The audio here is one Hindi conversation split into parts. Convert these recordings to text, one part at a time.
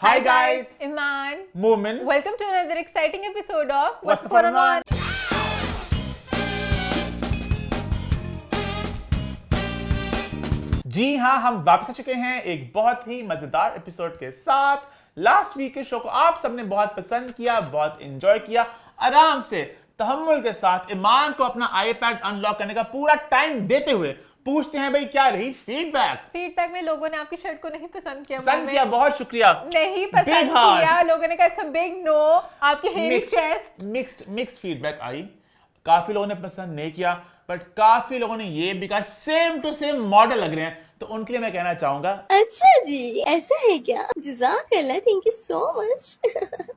Hi guys, Iman. Moomin. Welcome to another exciting episode of What's the Fun On? जी हाँ, हम वापस आ चुके हैं एक बहुत ही मजेदार एपिसोड के साथ। लास्ट वीक के शो को आप सबने बहुत पसंद किया, बहुत एंजॉय किया। आराम से तहम्मुल के साथ ईमान को अपना आईपैड अनलॉक करने का पूरा टाइम देते हुए पूछते हैं भाई क्या रही फीडबैक में लोगों ने आपकी शर्ट को नहीं पसंद किया। पसंद किया, बहुत शुक्रिया। नहीं पसंद किया, लोगों ने कहा इट्स अ बिग नो। आपकी हेयरी चेस्ट मिक्स्ड फीडबैक आई। काफी लोगों ने पसंद नहीं किया, बट काफी लोगों ने ये भी कहा सेम टू सेम मॉडल लग रहे हैं। तो उनके लिए मैं कहना चाहूंगा, अच्छा जी ऐसा है क्या, जज़ाकल्लाह, थैंक यू सो मच।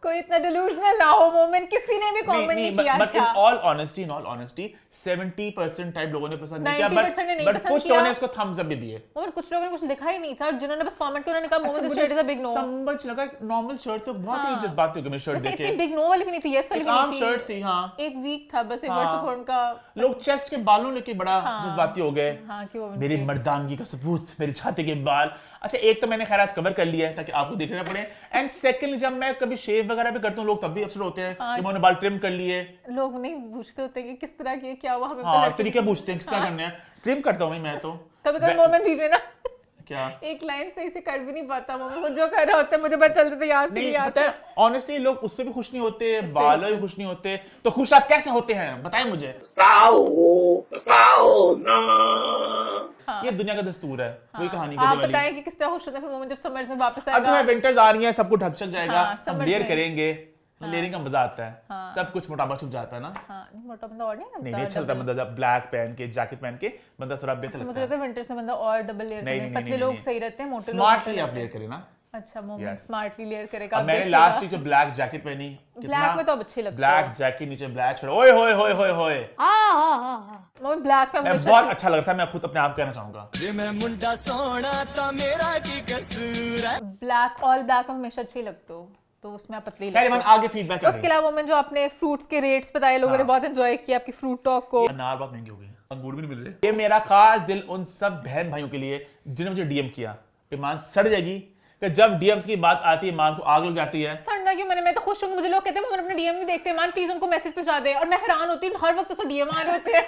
कोई इतना डिलूजनल ना हो मोमेंट, किसी ने भी कमेंट नहीं किया। But in all honesty 70% type लोगों ने पसंद नहीं किया, बट कुछ लोगों ने उसको थम्स अप भी दिए और कुछ लोगों ने कुछ लिखा ही नहीं था। जिन्होंने बस कमेंट किया उन्होंने कहा moment this shirt is a big no. समझ लगा नॉर्मल शर्ट तो बहुत ही जज्बाती हो गई मेरी शर्ट देख के। इतनी बिग नो वाली भी नहीं थी, यस वाली भी नहीं थी। आम शर्ट थी। हां, एक वीक था बस, एक वर्ड से फॉर्म का। लोग चेस्ट के बालों लेके बड़ा जज्बाती हो गए। हां कि वो मेरी मर्दानगी का सबूत मेरी छाती के बाल। अच्छा, एक तो मैंने खैर आज कवर कर लिया है ताकि आपको देखना पड़े। एंड सेकंड, जब मैं कभी शेव वगैरह भी करता हूं लोग तब भी अपसेट होते हैं कि मैंने बाल ट्रिम कर लिए। लोग नहीं पूछते होते कि किस तरह की क्या हुआ, हमें हाँ, तरीके पूछते हैं किस तरह करने हैं। ट्रिम करता हूं मैं तो। कभी मोमेंट भी ना क्या एक लाइन सही से कर भी नहीं पाता मोमेंट, वो जो कर रहा होता है मुझे पता चलता है याद से नहीं आता है। ऑनेस्टली लोग उस पे भी खुश नहीं होते, बालों भी खुश नहीं होते, तो खुश आप कैसे होते हैं बताएं मुझे। ये दुनिया का दस्तूर है। कोई कहानी आप बताएं कि किस तरह खुश होते हैं मोमेंट जब समर से वापस आएगा। अब विंटर्स आ रही है, सब कुछ ढक चल जाएगा, हम लेयर करेंगे। लेयरिंग का मजा आता है। सब कुछ मोटापा छुप जाता है ना। नहीं मोटा बंदा और नहीं नहीं अच्छा लगता बंदा जब ब्लैक पहन के जैकेट पहन के बंदा थोड़ा बेहतर लगता है। मुझे लगता है विंटर से बंदा और डबल लेयर करे। पतले लोग सही रहते हैं, मोटे लोग स्मार्टली आप लेयर करें ना। अच्छा मोमेंट स्मार्टली लेयर करेगा। अब मैंने लास्ट वीक जो ब्लैक जैकेट पहनी, ब्लैक में तो अच्छी लगती है। ब्लैक जैकेट नीचे ब्लैक शर्ट, ओए होए होए होए होए। मोमेंट ब्लैक पे मैं बहुत अच्छा लगता है, मैं खुद अपने आप कहना चाहूंगा। जे मैं मुंडा सोना ता मेरा की कसूर है। ब्लैक ऑल ब्लैक हमेशा अच्छी लगते हो, तो उसमें आप पतली लगते हो। आगे फीडबैक उसके अलावा मोमेंट जो आपने फ्रूट्स के रेट्स बताए, लोगों ने बहुत एंजॉय किया आपकी फ्रूट टॉक को। अनार बहुत महंगे हो गए, अंगूर भी नहीं मिल रहे। ये मेरा खास दिल उन सब बहन भाइयों के लिए जिन्होंने मुझे डीएम किया। ईमान सड़ जाएगी कि जब डीएम्स की बात आती है ईमान को आग लग जाती है। सड़ना क्यों, मैं तो खुश हूँ। मुझे लोग कहते हैं मैं अपने डीएम नहीं देखते, ईमान प्लीज उनको मैसेज पहुंचा दे। और मैं हैरान होती हूँ हर वक्त उसको डीएम आ रहे होते हैं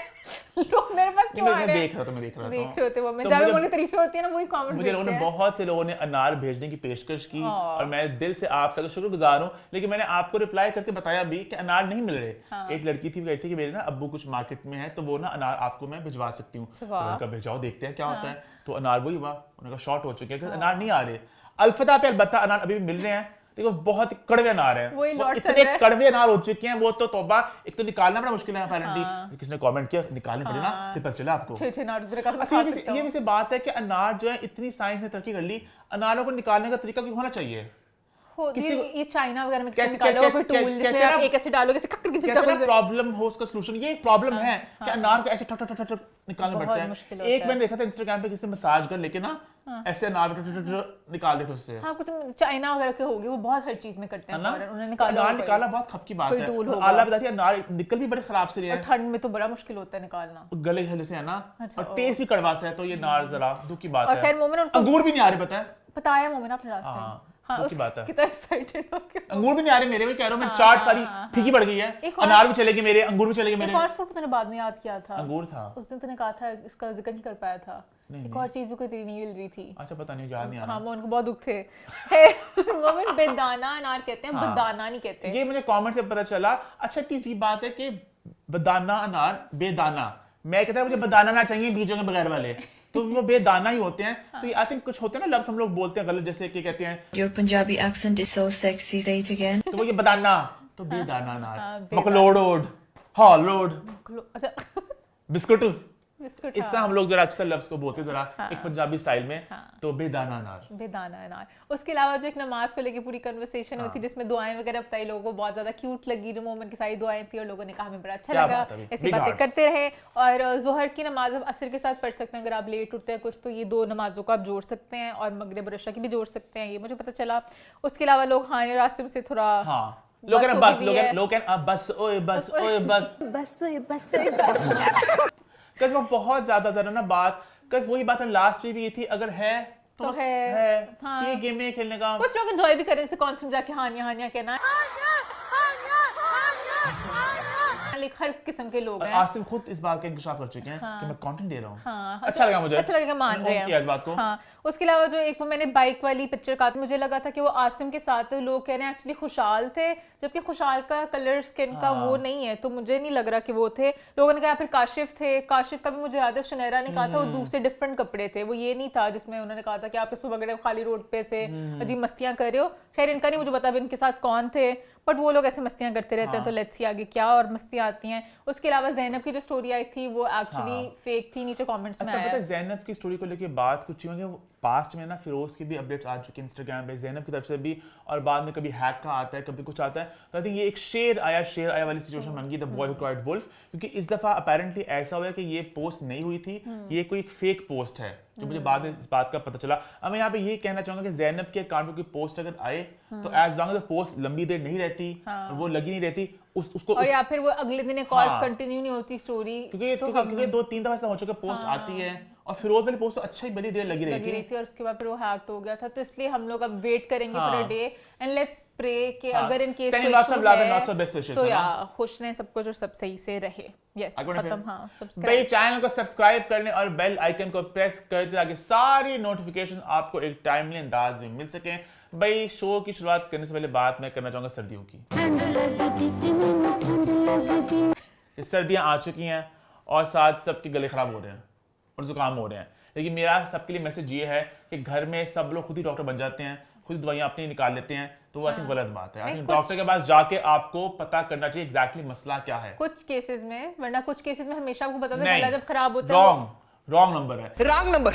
लोग मेरे पास क्यों आ रहे हैं। देख रहा था, मैं देख रहे होते वो मैं जब उन्हें तारीफें होती है ना वही कमेंट्स मुझे लोगों ने बहुत से लोगों ने अनार भेजने की पेशकश की और मैं दिल से आप सबका शुक्रगुजार हूँ। लेकिन मैंने आपको रिप्लाई करके बताया भी कि अनार नहीं मिल रहे। एक लड़की थी कहती कि मेरे ना अब्बू कुछ मार्केट में है तो वो ना अनार आपको मैं भिजवा सकती हूँ। तो उनका भेजाओ, देखते हैं क्या होता है। तो अनार वही हुआ, उनका शॉर्ट हो चुके हैं, अनार नहीं आ रहे। अल्फदा पे अलबत्ता अनार अभी भी मिल रहे हैं, लेकिन बहुत कड़वे अनार हैं। वो इतने कड़वे अनार हो चुके हैं, वो तो तौबा। एक तो निकालना बड़ा मुश्किल है अपेरेंटली। किसने कमेंट किया निकालने पड़े ना, फिर पता चला आपको। ये भी बात है कि अनार जो है इतनी साइंस ने तरक्की कर ली, अनारों को निकालने का तरीका क्यों होना चाहिए। ये चाइना वगैरह में निकालो कोई टूल जिसमें आप एक ऐसे डालोगे ऐसे कट करके जितना प्रॉब्लम हो उसका सॉल्यूशन ये एक प्रॉब्लम है कि अनार को ऐसे ठट ठट ठट निकालना पड़ता है। एक मैंने देखा था इंस्टाग्राम पे किसी मसाज कर लेके ना ऐसे अनार निकाल देते उससे। हाँ कुछ चाइना वगैरह के होंगे, वो बहुत हर चीज में करते हैं। उन्होंने निकाला बहुत खप की बात है। आला बताती है अनार निकल भी बड़े खराब से रहे हैं। ठंड में तो बड़ा मुश्किल होता है निकालना, गले गले से है ना। और टेस्ट भी कड़वा सा है, तो ये अनार जरा दुख की बात है। और खैर मोमिन अंगूर भी नहीं आ रहे, पता है बताया मोमिन आपने लास्ट टाइम। हाँ, की बात है। कितना एक्साइटेड हो गया। अंगूर भी नहीं आ रहे मेरे, मैं कह रहा हूं मैं चाट सारी फीकी पड़ गई है। अनार भी चलेंगे मेरे, अंगूर भी चलेंगे मेरे। एक और फ्रूट तूने बाद में याद किया था, अंगूर था। उस दिन तूने कहा था इसका जिक्र नहीं कर पाया था। एक और चीज भी कोई तेरी नहीं मिल रही थी। अच्छा पता नहीं, याद नहीं आ रहा। हाँ वो उनको बहुत दुख थे। मोमिन बेदाना अनार कहते हैं, बदाना नहीं कहते। ये मुझे कमेंट से पता चला। अच्छा इतनी बात है कि बदाना अनार बेदाना, मैं कहता मुझे बदाना ना चाहिए बीजों के बगैर वाले, तो वो बेदाना ही होते हैं। तो ये आई थिंक कुछ होते हैं ना लफ्ज हम लोग बोलते हैं गलत, जैसे कि कहते हैं Your Punjabi accent is so sexy, say it again. तो वो ये बदाना तो बेदाना अनार, मकलोडोड, हॉलोड, अच्छा बिस्कुट, बिस्कुट। इस तरह हम लोग जरा अक्सर लफ्ज को बोलते जरा एक पंजाबी स्टाइल में। तो बेदाना अनार, बेदाना अनार। उसके अलावा जो एक नमाज को लेके पूरी कन्वर्सेशन हुई थी जिसमें दुआएं वगैरह बताई, लोगों को बहुत ज्यादा क्यूट लगी जो मोमेंट की सारी दुआएं थी और लोगों ने कहा हमें बड़ा अच्छा लगा। ऐसी बातें करते रहे। और जोहर की नमाज आप असर के साथ पढ़ सकते हैं, अगर आप लेट उठते हैं कुछ तो ये दो नमाजों को आप जोड़ सकते हैं, और मगरिब और इशा की भी जोड़ सकते हैं, ये मुझे पता चला। उसके अलावा लोग हानि रासिम से थोड़ा वो बहुत ज्यादा ना बात, वही बात लास्ट में भी ये थी, अगर है तो है हाँ। ये गेम में खेलने का कुछ लोग एंजॉय भी करें, जैसे कॉन्सर्ट जाके हानिया हानिया कहना, हर किस्म के लोग हैं। आसिम खुद इस बात का इंकशाफ कर चुके हैं कि मैं कंटेंट दे रहा हूँ। हाँ, अच्छा लगा मुझे, अच्छा लगेगा, मान रहे हैं इस बात को। हाँ, उसके अलावा जो एक वो मैंने बाइक वाली पिक्चर का, मुझे लगा था कि वो आसिम के साथ लोग कह रहे हैं एक्चुअली खुशहाल थे, जबकि खुशहाल का कलर स्किन का वो नहीं है, तो मुझे नहीं लग रहा कि वो थे। लोगों ने कहा फिर काशिफ थे, काशिफ का भी मुझे याद है शनैरा ने कहा था वो दूसरे डिफरेंट कपड़े थे, वो ये नहीं था जिसमें उन्होंने कहा था कि आपके सुबह गए खाली रोड पे से अजीब मस्तियां कर रहे हो। खैर इनका नहीं मुझे पता भी इनके साथ कौन थे, बट वो लोग ऐसे मस्तियां करते रहते हैं, तो लेट्स सी आगे क्या और मस्तियां आती हैं। उसके अलावा ज़ैनब की जो स्टोरी आई थी वो एक्चुअली फेक थी, नीचे कमेंट्स में आया। पता है ज़ैनब की स्टोरी को लेके बात कुछ होंगे, पास्ट में ना फिरोज की भी अपडेट्स आ चुकी हैं इंस्टाग्राम पे ज़ैनब की तरफ से भी, और बाद में कभी हैक का आता है, कभी कुछ आता है। तो आई थिंक ये एक शेर आया वाली सिचुएशन बन गई, the boy who cried wolf, क्योंकि इस दफा अपेरेंटली ऐसा हुआ कि ये पोस्ट नहीं हुई थी, ये कोई एक फेक पोस्ट है, जो मुझे बाद में इस बात का पता चला। अब मैं यहाँ पे ये कहना चाहूंगा कि ज़ैनब के अकाउंट में कोई पोस्ट अगर आए तो एज लॉन्ग एज पोस्ट लंबी देर नहीं रहती और वो लगी नहीं रहती उसको और या फिर वो अगले दिन एक और कंटिन्यू नहीं होती स्टोरी, क्योंकि 2-3 दफा ऐसा हो चुका, पोस्ट आती है और फिरोज वाली पोस्ट तो अच्छा ही बड़ी देर लगी रही थी और उसके बाद फिर वो हैक्ड हो गया था। तो इसलिए हम लोग अब वेट करेंगे for a day and let's pray कि अगर इन केस तो या खुश रहे सब कुछ और सब सही से रहे। यस खत्म। हाँ, भाई चैनल को सब्सक्राइब कर लें और बेल आइकन को प्रेस कर दें ताकि सारी नोटिफिकेशन आपको एक टाइमली अंदाज में मिल सके। भाई शो की शुरुआत करने से पहले बात मैं करना चाहूंगा सर्दियों की। सर्दियां आ चुकी हैं और साथ सबके गले खराब हो रहे हैं और जुकाम हो रहे हैं, लेकिन मेरा सबके लिए मैसेज ये है कि घर में सब लोग खुद ही डॉक्टर बन जाते हैं, खुद दवाइयां अपनी निकाल लेते हैं, तो वो आई थिंक गलत बात है। आई थिंक डॉक्टर के पास जाके आपको पता करना चाहिए एग्जैक्टली मसला क्या है कुछ केसेस में, वरना कुछ केसेस में हमेशा आपको बता दो गला जब खराब होता है रॉन्ग नंबर है, रॉन्ग नंबर।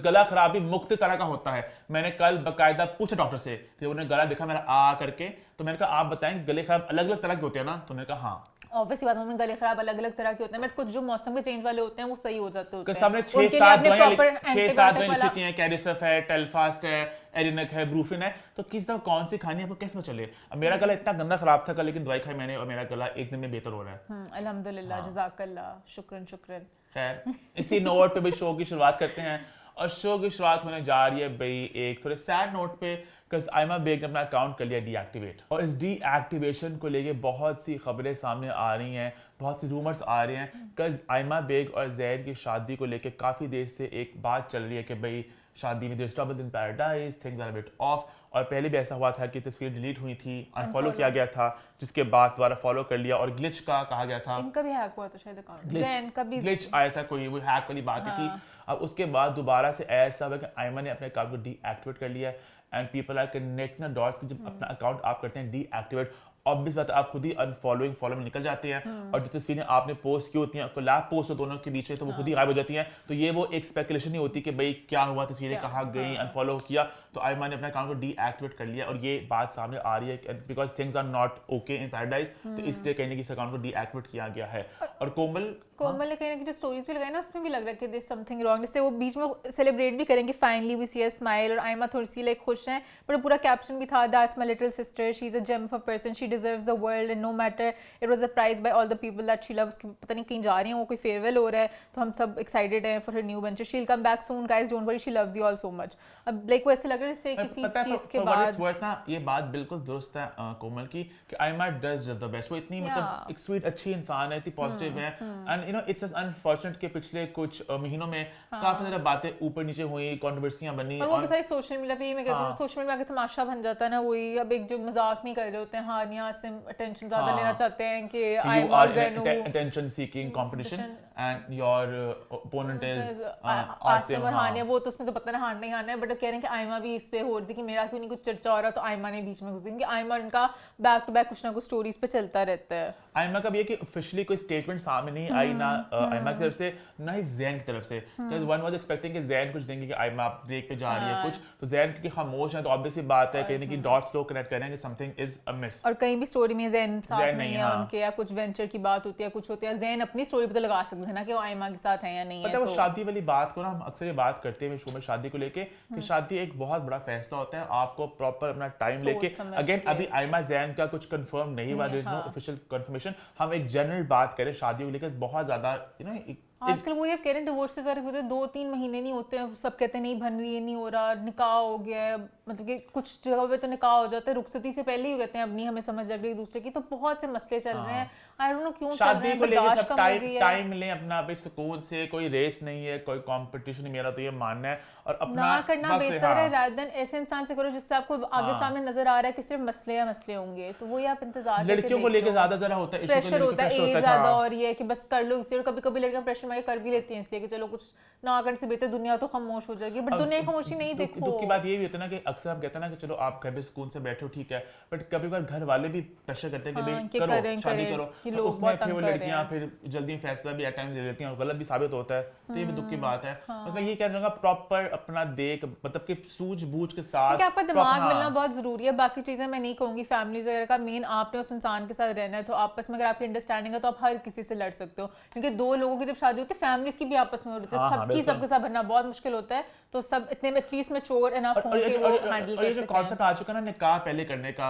गला खराब भी मुख्तलिफ तरह का होता है। मैंने कल बकायदा पूछा डॉक्टर से कि उन्होंने गला देखा मेरा आ करके, तो मैंने कहा आप बताएं गले खराब अलग अलग तरह के होते हैं ना, तो उन्होंने कहा हाँ ऑब्वियसली बात है, गले खराब अलग अलग तरह के होते हैं, बट कुछ जो मौसम के चेंज वाले होते हैं वो सही हो जाते होते हैं। सामने 6-7 दवाइयां लिखी हैं, कैरिसफ है, टेल्फास्ट है, एरिनक है, ब्रूफिन है, तो किस तरह कौन सी खानी है आपको कैसे चले। अब मेरा गला इतना गंदा खराब था कल, लेकिन दवाई खाई मैंने और मेरा गला एक दिन में बेहतर हो रहा है अल्हम्दुलिल्लाह। जज़ाकल्लाह, शुक्रन। खैर इसी नोट पे भी शो की शुरुआत करते हैं और शो की शुरुआत होने जा रही है भाई एक थोड़े सैड नोट पे, बिकॉज आयमा बेग ने अपना अकाउंट कर लिया डीएक्टिवेट, और इस डीएक्टिवेशन को लेके बहुत सी खबरें सामने आ रही हैं, बहुत सी रूमर्स आ रहे हैं, बिकॉज आयमा बेग और जैद की शादी को लेके काफ़ी देर से एक बात चल रही है कि भाई शादी में there trouble in paradise, things are a bit off, और पहले भी ऐसा हुआ था कि तस्वीर डिलीट हुई थी, अनफॉलो किया गया था, जिसके बाद दोबारा फॉलो कर लिया, और ग्लिच का कहा गया था, इनका भी हैक हुआ था शायद अकाउंट, जैन का भी ग्लिच आया था, कोई वो हैक वाली बात थी। अब उसके बाद दोबारा से ऐसा हुआ कि आयमा ने अपने अकाउंट को डीएक्टिवेट कर लिया and people are connecting the dots कि जब अपना अकाउंट आप करते हैं डीएक्टिवेट, ऑब्वियस बात है आप खुद ही अनफॉलोइंग फॉलो में निकल जाते हैं, और जो तस्वीरें आपने पोस्ट की होती हैं कोलैब पोस्ट हो दोनों के बीच में, तो वो खुद ही गायब हो जाती हैं। तो ये वो एक स्पेकुलेशन नहीं होती कि भाई क्या हुआ, तस्वीरें कहाँ गई, अनफॉलो किया, तो आयमा ने अपना अकाउंट को डीएक्टिवेट कर लिया, और ये बात सामने आ रही है because things are not okay in paradise, तो इसलिए कहीं ना किसी अकाउंट को डीएक्टिवेट किया गया है। और कोमल ने कहीं ना कहीं जो स्टोरीज भी लगाई ना उसमें भी लग रहा है कि देयर समथिंग रॉन्ग, जिससे वो बीच में सेलिब्रेट भी करेंगे finally we see a smile, और आयमा थोड़ी सी लाइक खुश हैं, पर पूरा कैप्शन भी था that's my little sister, she is a gem of a person, she deserves the world and no matter it was a prize by all the people that she loves. पता नहीं कहीं जा रही हैं वो, कोई फेयरवेल हो रहा है, तो हम सब एक्साइटेड हैं for her new venture, she will come back soon guys don't worry, she loves you all so much. अब लाइक वो ऐसे लग रहा है जैसे किसी चीज के बाद ना ये बात बिल्कुल दुरुस्त है कोमल की कि आयमा डज द बेस्ट, वो इतनी मतलब एक स्वीट अच्छी इंसान है, इतनी पॉजिटिव है, and you know it's just unfortunate के पिछले कुछ महीनों में काफी सारी बातें ऊपर नीचे हुई, कंट्रोवर्सियां बनी, और वो भी सोशल मीडिया पे, मैं कहती हूं सोशल मीडिया का तमाशा बन जाता है ना, वही अब एक जो मजाक में कर रहे होते हैं हानिया आसिम अटेंशन ज्यादा लेना चाहते हैं कि I am Zainu attention seeking competition and your opponent is Asim और हानिया, वो तो उसमें तो पता नहीं हारना ही हारना है, बट कह रहे हैं कि आयमा भी इस पे हो रही थी कि मेरा क्यों नहीं कुछ चर्चा हो रहा, तो आयमा ने बीच में घुस गई, आयमा उनका बैक टू बैक कुछ ना कुछ स्टोरीज पे चलता रहता है। आयमा का भी है कि ऑफिशियली कोई स्टेटमेंट सामने नहीं आई ना आयमा की तरफ से ना ही ज़ैन की तरफ से, बिकॉज़ वन वाज एक्सपेक्टिंग कि ज़ैन कुछ देंगे कि आयमा आप ब्रेक पे जा रही है कुछ, तो ज़ैन क्योंकि खामोश है तो ऑब्वियस सी बात है कहीं कि डॉट्स लोग कनेक्ट कर रहे हैं कि समथिंग इज अमिस, और कहीं भी स्टोरी में ज़ैन साथ नहीं है उनके, या कुछ वेंचर की बात होती है कुछ होती है, ज़ैन अपनी स्टोरी पे तो लगा सकते हैं ना कि वो आयमा के साथ है या नहीं है। पता है वो शादी वाली बात को ना हम अक्सर ये बात करते हैं शो में शादी को लेके कि शादी एक बहुत बड़ा फैसला होता है, आपको प्रॉपर अपना टाइम लेके, अगेन अभी आयमा ज़ैन का कुछ कंफर्म नहीं हुआ, there is no official confirmation, हम एक जनरल बात करें शादी को लेकर, बहुत ज्यादा यू नो आजकल वो ये कह रहे हैं डिवोर्सेस सारे होते हैं 2-3 महीने नहीं होते हैं, सब कहते हैं नहीं बन रही है, नहीं हो रहा, निकाह हो गया है, मतलब कि कुछ जगह पे तो निकाह हो जाता है रुखसती से पहले ही कहते हैं अब नहीं हमें समझ लग रही दूसरे की, तो बहुत से मसले चल रहे हैं। आई डोंट नो क्यों चल रहे हैं, बर्दाश्त कम हो गई है। टाइम लें अपना पे सुकून से, कोई रेस नहीं है, कोई कंपटीशन नहीं, मेरा तो ये मानना है, और अपना ना करना बेहतर है rather than ऐसे इंसान से करो जिससे आपको आगे सामने नजर आ रहा है कि सिर्फ मसले होंगे, तो वो आप इंतजार लड़कियों को लेके ज्यादा जरा होता है, प्रेशर होता है एज ज्यादा, और ये कि बस कर लो इसे, और कभी-कभी लड़कियां प्रेशर में कर भी लेती हैं इसलिए कि चलो कुछ ना करने से बेहतर दुनिया तो खामोश हो जाएगी, बट दुनिया खामोशी नहीं। देखो दुख की बात ये भी होती है ना कि अक्सर हम कहते हैं ना कि चलो आप घर पे सुकून से बैठो ठीक है, बट कभी बार घर वाले भी प्रेशर करते हैं कि भाई करो शादी करो, तो उसमें फिर वो लड़कियां फिर जल्दी फैसला भी एट टाइम ले लेती हैं और गलत भी साबित होता है, तो ये भी दुख की बात है। बस मैं ये कह रहा हूँ प्रॉपर अपना देख मतलब कि सूझबूझ के साथ कि आपका दिमाग मिलना बहुत जरूरी है, बाकी चीजें मैं नहीं कहूंगी फैमिलीज वगैरह का, मेन आपने उस इंसान के साथ रहना है, तो आपस में अगर आपकी अंडरस्टैंडिंग है तो आप हर किसी से लड़ सकते हो, क्योंकि दो लोगों की जब शादी होती है फैमिलीज की भी आपस में होती है, सबकी सबके साथ भरना बहुत मुश्किल होता है, तो सब इतने एटलीस्ट मैच्योर इनफ हो कि वो हैंडल कर सकें। कॉन्सेप्ट आ चुका ना निकाह पहले करने का,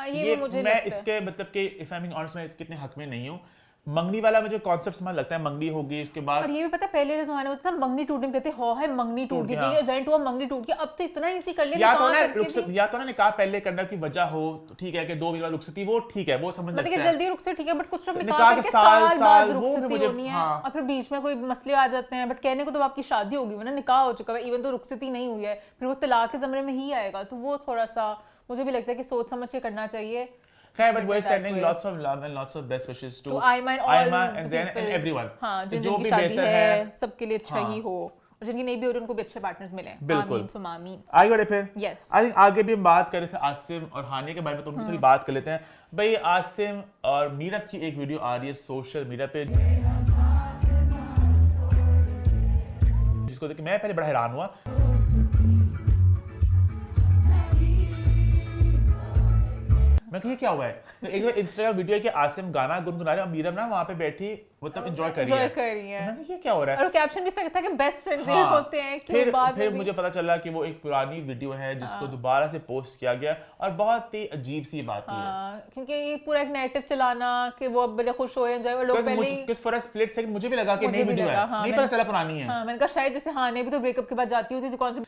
ये मुझे मैं इसके मतलब कि इफ आई एम ऑनेस्ट मैं इसके इतने हक में नहीं हूँ। मंगनी वाला मुझे कॉन्सेप्ट समझ लगता है, मंगनी होगी उसके बाद, और ये भी पता है पहले जमाने में था मंगनी टूटने कहते हो है मंगनी टूट गई, ये इवेंट हुआ मंगनी टूट गया, अब तो इतना इजी कर लिया या तो ना निकाह पहले करने की वजह हो तो ठीक है कि 2 महीने रुखसती वो ठीक है, वो समझ लगता है जल्दी रुखसत ठीक है, बट कुछ लोग निकाह करके साल बाद रुखसती होनी है और फिर बीच में कोई मसले आ जाते हैं, बट कहने को तो आपकी शादी होगी वरना निकाह हो चुका है, इवन तो रुखसती नहीं हुई है, फिर वो तलाक के ज़माने में ही आएगा, तो वो थोड़ा सा मुझे भी लगता है कि सोच समझ के करना चाहिए। Okay, but we're sending lots of love and lots of best wishes to Ayman and Zain and everyone. हाँ, जो भी बेहतर है सबके लिए अच्छा ही हो, और जिनकी नहीं भी हो रही उनको भी अच्छे पार्टनर्स मिले। बिल्कुल। आमीन आमीन। आगे बढ़े फिर। Yes. I think आगे भी हम बात कर रहे थे आसिम और हानिया के बारे में, तो उनकी थोड़ी बात कर लेते हैं। भाई आसिम और मीरब की एक वीडियो आ रही है सोशल मीडिया पे, जिसको देख के मैं पहले बड़ा हैरान हुआ। मैं कहा ये क्या हुआ है, तो एक बार इंस्टाग्राम वीडियो है कि आसिम गाना गुनगुना रहे और मीरब ना वहाँ पे बैठी मतलब एंजॉय कर रही है। मैंने ये क्या हो रहा है, और कैप्शन भी था कि बेस्ट फ्रेंड्स ये होते हैं, कि बाद फिर मुझे पता चला कि वो एक पुरानी वीडियो है जिसको दोबारा से पोस्ट किया गया, और बहुत ही अजीब सी बात है क्योंकि ये पूरा एक नैरेटिव चलाना कि वो बड़े खुश हो रहे हैं और लोग पहले किस फॉर अ स्प्लिट सेकंड मुझे भी लगा कि नई वीडियो है, नहीं पता चला पुरानी है। हां मैंने कहा शायद जैसे हाने भी तो ब्रेकअप के बाद जाती होती थी कौन सी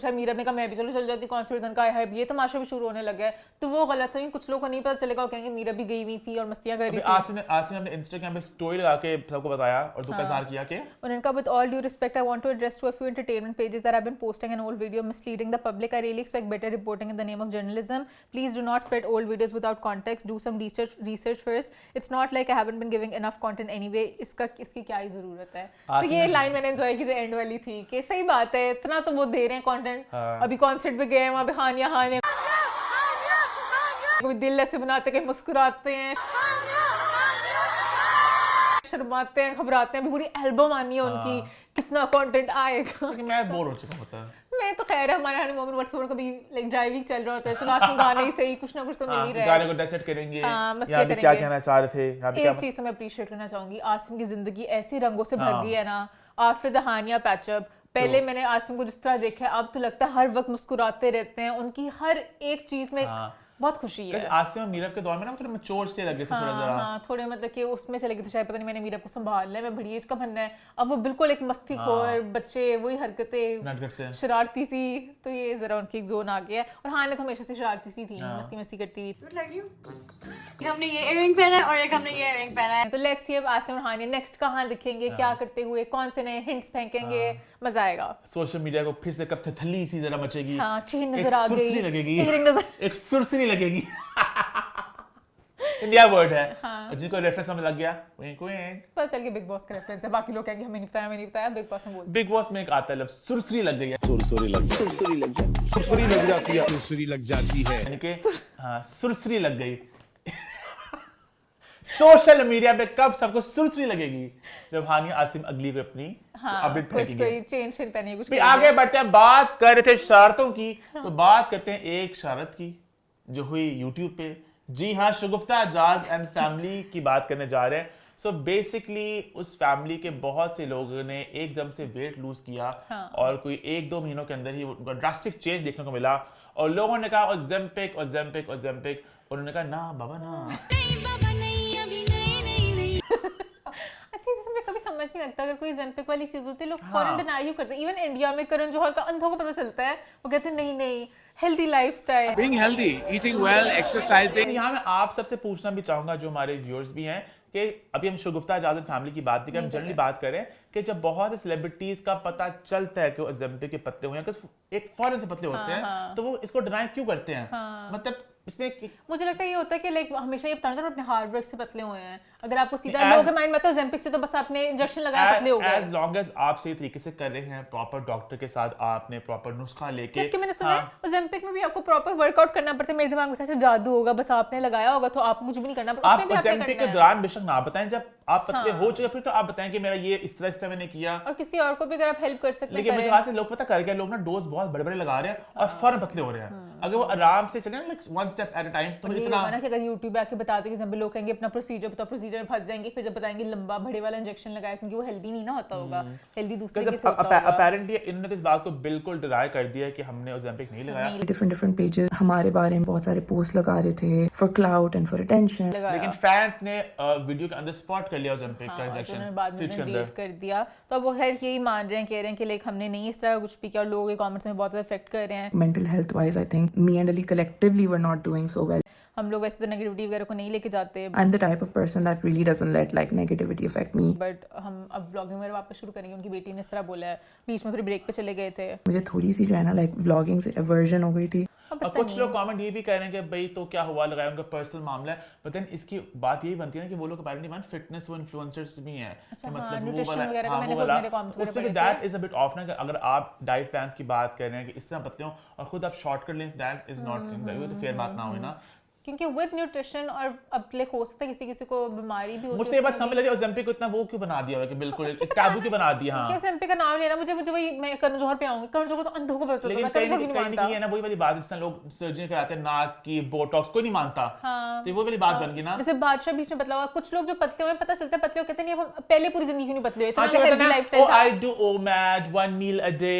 मीरब ने कहा मैं भी चल जाती कॉन्सर्ट का है, ये तमाशा भी शुरू होने लगा है, तो वो गलत है, कुछ लोगों को नहीं पता चलेगा, वो कहेंगे मीरब भी गई हुई थी और मस्तियां कर रही थी। आसिम ने अपने इंस्टाग्राम पे स्टोरी लगा के सबको बताया और दुख का इज़हार किया कि उन्होंने कहा with all due respect I want to address to a few entertainment pages that have been posting an old video misleading the public, I really expect better reporting in the name of journalism, please do not spread old videos without context, do some research first, it's not like I haven't been giving enough content anyway, इसकी क्या ही जरूरत है। तो ये लाइन मैंने एंजॉय की जो एंड वाली थी कि सही बात है, इतना तो वो दे रहे हैं कंटेंट, अभी कॉन्सर्ट पे गए हैं वहां पे हानिया कोई दिल ऐसे बनाते हैं, मुस्कुराते हैं, शर्माते हैं, घबराते हैं, पूरी एल्बम आनी है उनकी, कितना कंटेंट आएगा। मैं बोर हो चुका होता है। मैं तो खैर है हमारे हनीमून व्हाट्सएप कभी लाइक ड्राइविंग चल रहा होता है, चलो आज गाने ही सही कुछ ना कुछ तो मिल ही रहा है, गाने को डेसेट करेंगे, यहाँ पे क्या कहना चाह रहे थे, यहाँ पे एक चीज मैं अप्रिशिएट करना चाहूंगी, आसिम की जिंदगी ऐसी रंगों से भर गई है ना आफ्टर द हानिया पैचअप। पहले मैंने आसिम को जिस तरह देखा है, अब तो लगता है हर वक्त मुस्कुराते रहते हैं, उनकी हर एक चीज में बहुत खुशी है। आसिम और मीरब के दौर में ना थोड़े मैच्योर से लगे थे, थोड़ा जरा थोड़े मतलब कि उसमें चले गए थे शायद, पता नहीं मैंने मीरब को संभाल लिया, मैं बड़ी एज का बनना है, अब वो बिल्कुल एक मस्तीखोर बच्चे, वही हरकतें शरारती सी, तो ये जरा उनकी एक जोन आ गया है। और हाँ ने तो हमेशा से शरारती सी थी, मस्ती करती हुई। हमने ये इयररिंग पहना है और एक हमने ये इयररिंग पहना है, तो लेट्स सी अब आसिम और हानिया नेक्स्ट कहाँ दिखेंगे, क्या करते हुए, कौन से नए हिंट्स फेंकेंगे, मजा आएगा। सोशल मीडिया को फिर से कब थली सी जरा मचेगी, चेन नजर आ गई, लगेगी, एक सुरसरी लगेगी, इंडिया वर्ड है, जिनको रेफरेंस समझ लग गया पता चल गया बिग बॉस का रेफरेंस है, बाकी लोग कहेंगे हमें नहीं बताया, बिग बॉस में बोल, बिग बॉस में एक आता है लफ्ज़ सुरसरी लग गई है, सुरसुरी लग जाती है यानी कि हाँ सुरसरी लग गई। सोशल मीडिया पे कब सबको सुरसरी लगेगी, जब हानिया आसिम अगली पे अपनी अपडेट फेंकेंगे, चेंज पहने कुछ। आगे बढ़ते हैं, बात कर रहे थे शरारतों की, तो बात करते हैं एक शरारत की जो हुई यूट्यूब पे। जी हाँ, शगुफ्ता एजाज एंड फैमिली की बात करने जा रहे हैं। सो बेसिकली उस फैमिली के बहुत से लोगों ने एकदम से वेट लूज किया, और कोई 1-2 महीनों के अंदर ही उनका ड्रास्टिक चेंज देखने को मिला, और लोगों ने कहा ओजेम्पिक, उन्होंने कहा ना बाबा ना, कभी समझ नहीं लगता अगर कोई ज़ेम्पिक वाली चीज होती है लोग फौरन डिनाई क्यों करते हैं। इवन इंडिया में करण जौहर का अंधों को पता चलता है, वो कहते हैं नहीं नहीं healthy lifestyle, Being healthy, eating well, exercising. यहाँ मैं आप सबसे पूछना भी चाहूंगा जो हमारे व्यूअर्स भी हैं कि अभी हम शगुफ्ता आजाद फैमिली की बात नहीं कर, हम जनरली बात करें कि जब बहुत से सेलिब्रिटीज का पता चलता है कि वो ज़ेम्पिक के पत्ते हुए हैं, एक फौरन से पतले होते हैं, तो वो इसको डिनाई क्यों करते हैं? मतलब इसमें मुझे लगता है ये होता है कि लाइक हमेशा ये बताना था अपने हार्ड वर्क से पतले हुए हैं। अगर आपको सीधा लोगों के माइंड में आता है ज़ेम्पिक से तो बस आपने इंजेक्शन लगाया पतले हो गए। एज लॉन्ग एज आप सही तरीके से कर रहे हैं, प्रॉपर डॉक्टर के साथ आपने प्रॉपर नुस्खा लेके, जबकि मैंने सुना है ज़ेम्पिक में भी आपको प्रॉपर वर्कआउट करना पड़ता है। मेरे दिमाग में था जादू होगा, बस आपने लगाया होगा तो आपको कुछ भी नहीं करना पड़ता। आप ज़ेम्पिक के दौरान बेशक ना बताएं, जब आप पतले हो चुके फिर तो आप बताएं कि मेरा ये इस तरह मैंने किया, और किसी और को भी अगर आप हेल्प कर सकते हैं। लेकिन मुझे बात है लोग पता कर गए, लोग ना डोज बहुत बड़े बड़े लगा रहे हैं और फौरन पतले हो रहे हैं। अगर वो आराम से चले ना like one step at a time तो मुझे इतना ना कि अगर यूट्यूब पे आके बताते कि लोग कहेंगे अपना प्रोसीजर बताओ, प्रोसीजर में फंस जाएंगे, फिर जब बताएंगे लंबा बड़े वाला इंजेक्शन लगाया क्योंकि वो हेल्दी नहीं ना होता होगा, हेल्दी दूसरे के से होता होगा। अपैरेंटली इन्होंने तो इस बात को बिल्कुल डिनाई कर दिया कि हमने ज़ेम्पिक नहीं लगाया। डिफरेंट पेजेस हमारे बारे में बहुत सारे पोस्ट लगा रहे थे for cloud and for attention, लेकिन फैंस ने वीडियो के अंदर स्पॉट कर लिया ज़ेम्पिक का इंजेक्शन, बाद में डिलीट कर दिया। तो अब वो खैर यही मान रहे हैं, कह रहे हैं कि लाइक हमने नहीं इस तरह कुछ भी किया और लोग ये कमेंट्स में बहुत ज़्यादा इफेक्ट कर रहे हैं। Mental health wise I think me and Ali collectively were not doing so well. हम लोग वैसे तो नेगेटिविटी वगैरह को नहीं लेके जाते। I am the type of person that really doesn't let like negativity affect me, but हम अब व्लॉगिंग वगैरह वापस शुरू करेंगे। उनकी बेटी ने इस तरह बोला है, बीच में फिर ब्रेक पे चले गए थे। मुझे थोड़ी सी जो है ना लाइक व्लॉगिंग से एवर्जन हो गई थी। और कुछ लोग कमेंट ये भी कह रहे हैं कि भाई तो क्या हुआ, लगाया उनका पर्सनल मामला है, बट देन इसकी बात यही बनती है ना कि वो लोग अपेरेंटली मान फिटनेस वो इन्फ्लुएंसर्स भी हैं, मतलब वो वाला उसमें भी that is a bit of ना कि अगर आप डाइट प्लान्स की बात कर रहे हैं कि इस तरह पतले हो और खुद आप शॉर्ट कर लें, दैट इज नॉट तो फेयर बात ना हुई ना, क्योंकि विद न्यूट्रिशन और अब लाइक हो सकता है किसी को बीमारी भी होती है। मुझे ये बात समझ लगी ज़ेम्पिक को इतना वो क्यों बना दिया है कि बिल्कुल एक टैबू क्यों बना दिया। हां, ज़ेम्पिक का नाम लेना मुझे वही मैं करण जौहर पे आऊंगी, करण जौहर तो अंधों को पता चलता है, लेकिन कहीं है ना वही वाली बात, जिस तरह लोग सर्जरी कराते हैं नाक की बोटॉक्स कोई नहीं मानता, तो वो वाली बात बन गई ना। जैसे बादशाह बीच में बदला हुआ, कुछ लोग जो पतले हुए पता चलता है पतले कहते हैं हम पहले पूरी जिंदगी क्यों नहीं पतले हुए, इतना हेल्दी लाइफस्टाइल था। I do OMAD 1 meal a day,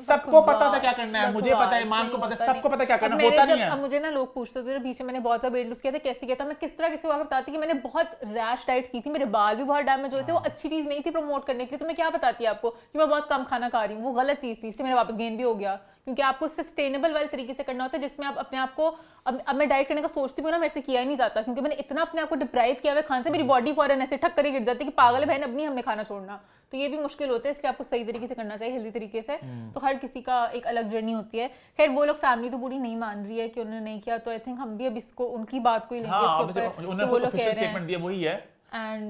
सबको पता था क्या करना है, मुझे पता है, ईमान को पता है, सबको पता क्या करना होता नहीं है। अब मुझे ना लोग पूछते थे बीच में मैंने बहुत ज्यादा वेट लूज किया था, कैसे किया था, मैं किस तरह किसी को आगे बताती कि मैंने बहुत रैश डाइट्स की थी, मेरे बाल भी बहुत डैमेज हुए थे, वो अच्छी चीज नहीं थी प्रमोट करने के लिए, तो मैं क्या बताती आपको कि मैं बहुत कम खाना खा रही हूँ, वो गलत चीज थी, इसलिए मेरा वापस गेन भी हो गया। क्योंकि आपको सस्टेनेबल वाले तरीके से करना होता है जिसमें आप अपने आप को, अब मैं डाइट करने का सोचती हूँ ना, मेरे से किया ही नहीं जाता क्योंकि मैंने इतना अपने आप को डिप्राइव किया हुआ खाने से, मेरी बॉडी फौरन ऐसे ठक कर गिर जाती है कि पागल है बहन, अब नहीं हमने खाना छोड़ना। तो ये भी मुश्किल होता है, इसलिए आपको सही तरीके से करना चाहिए, हेल्दी तरीके से। तो हर किसी का एक अलग जर्नी होती है। खैर वो लोग फैमिली तो पूरी नहीं मान रही है कि उन्होंने नहीं किया, तो आई थिंक हम भी अब इसको उनकी बात को ही लेंगे इसके ऊपर, वो लोग कह रहे हैं वही है।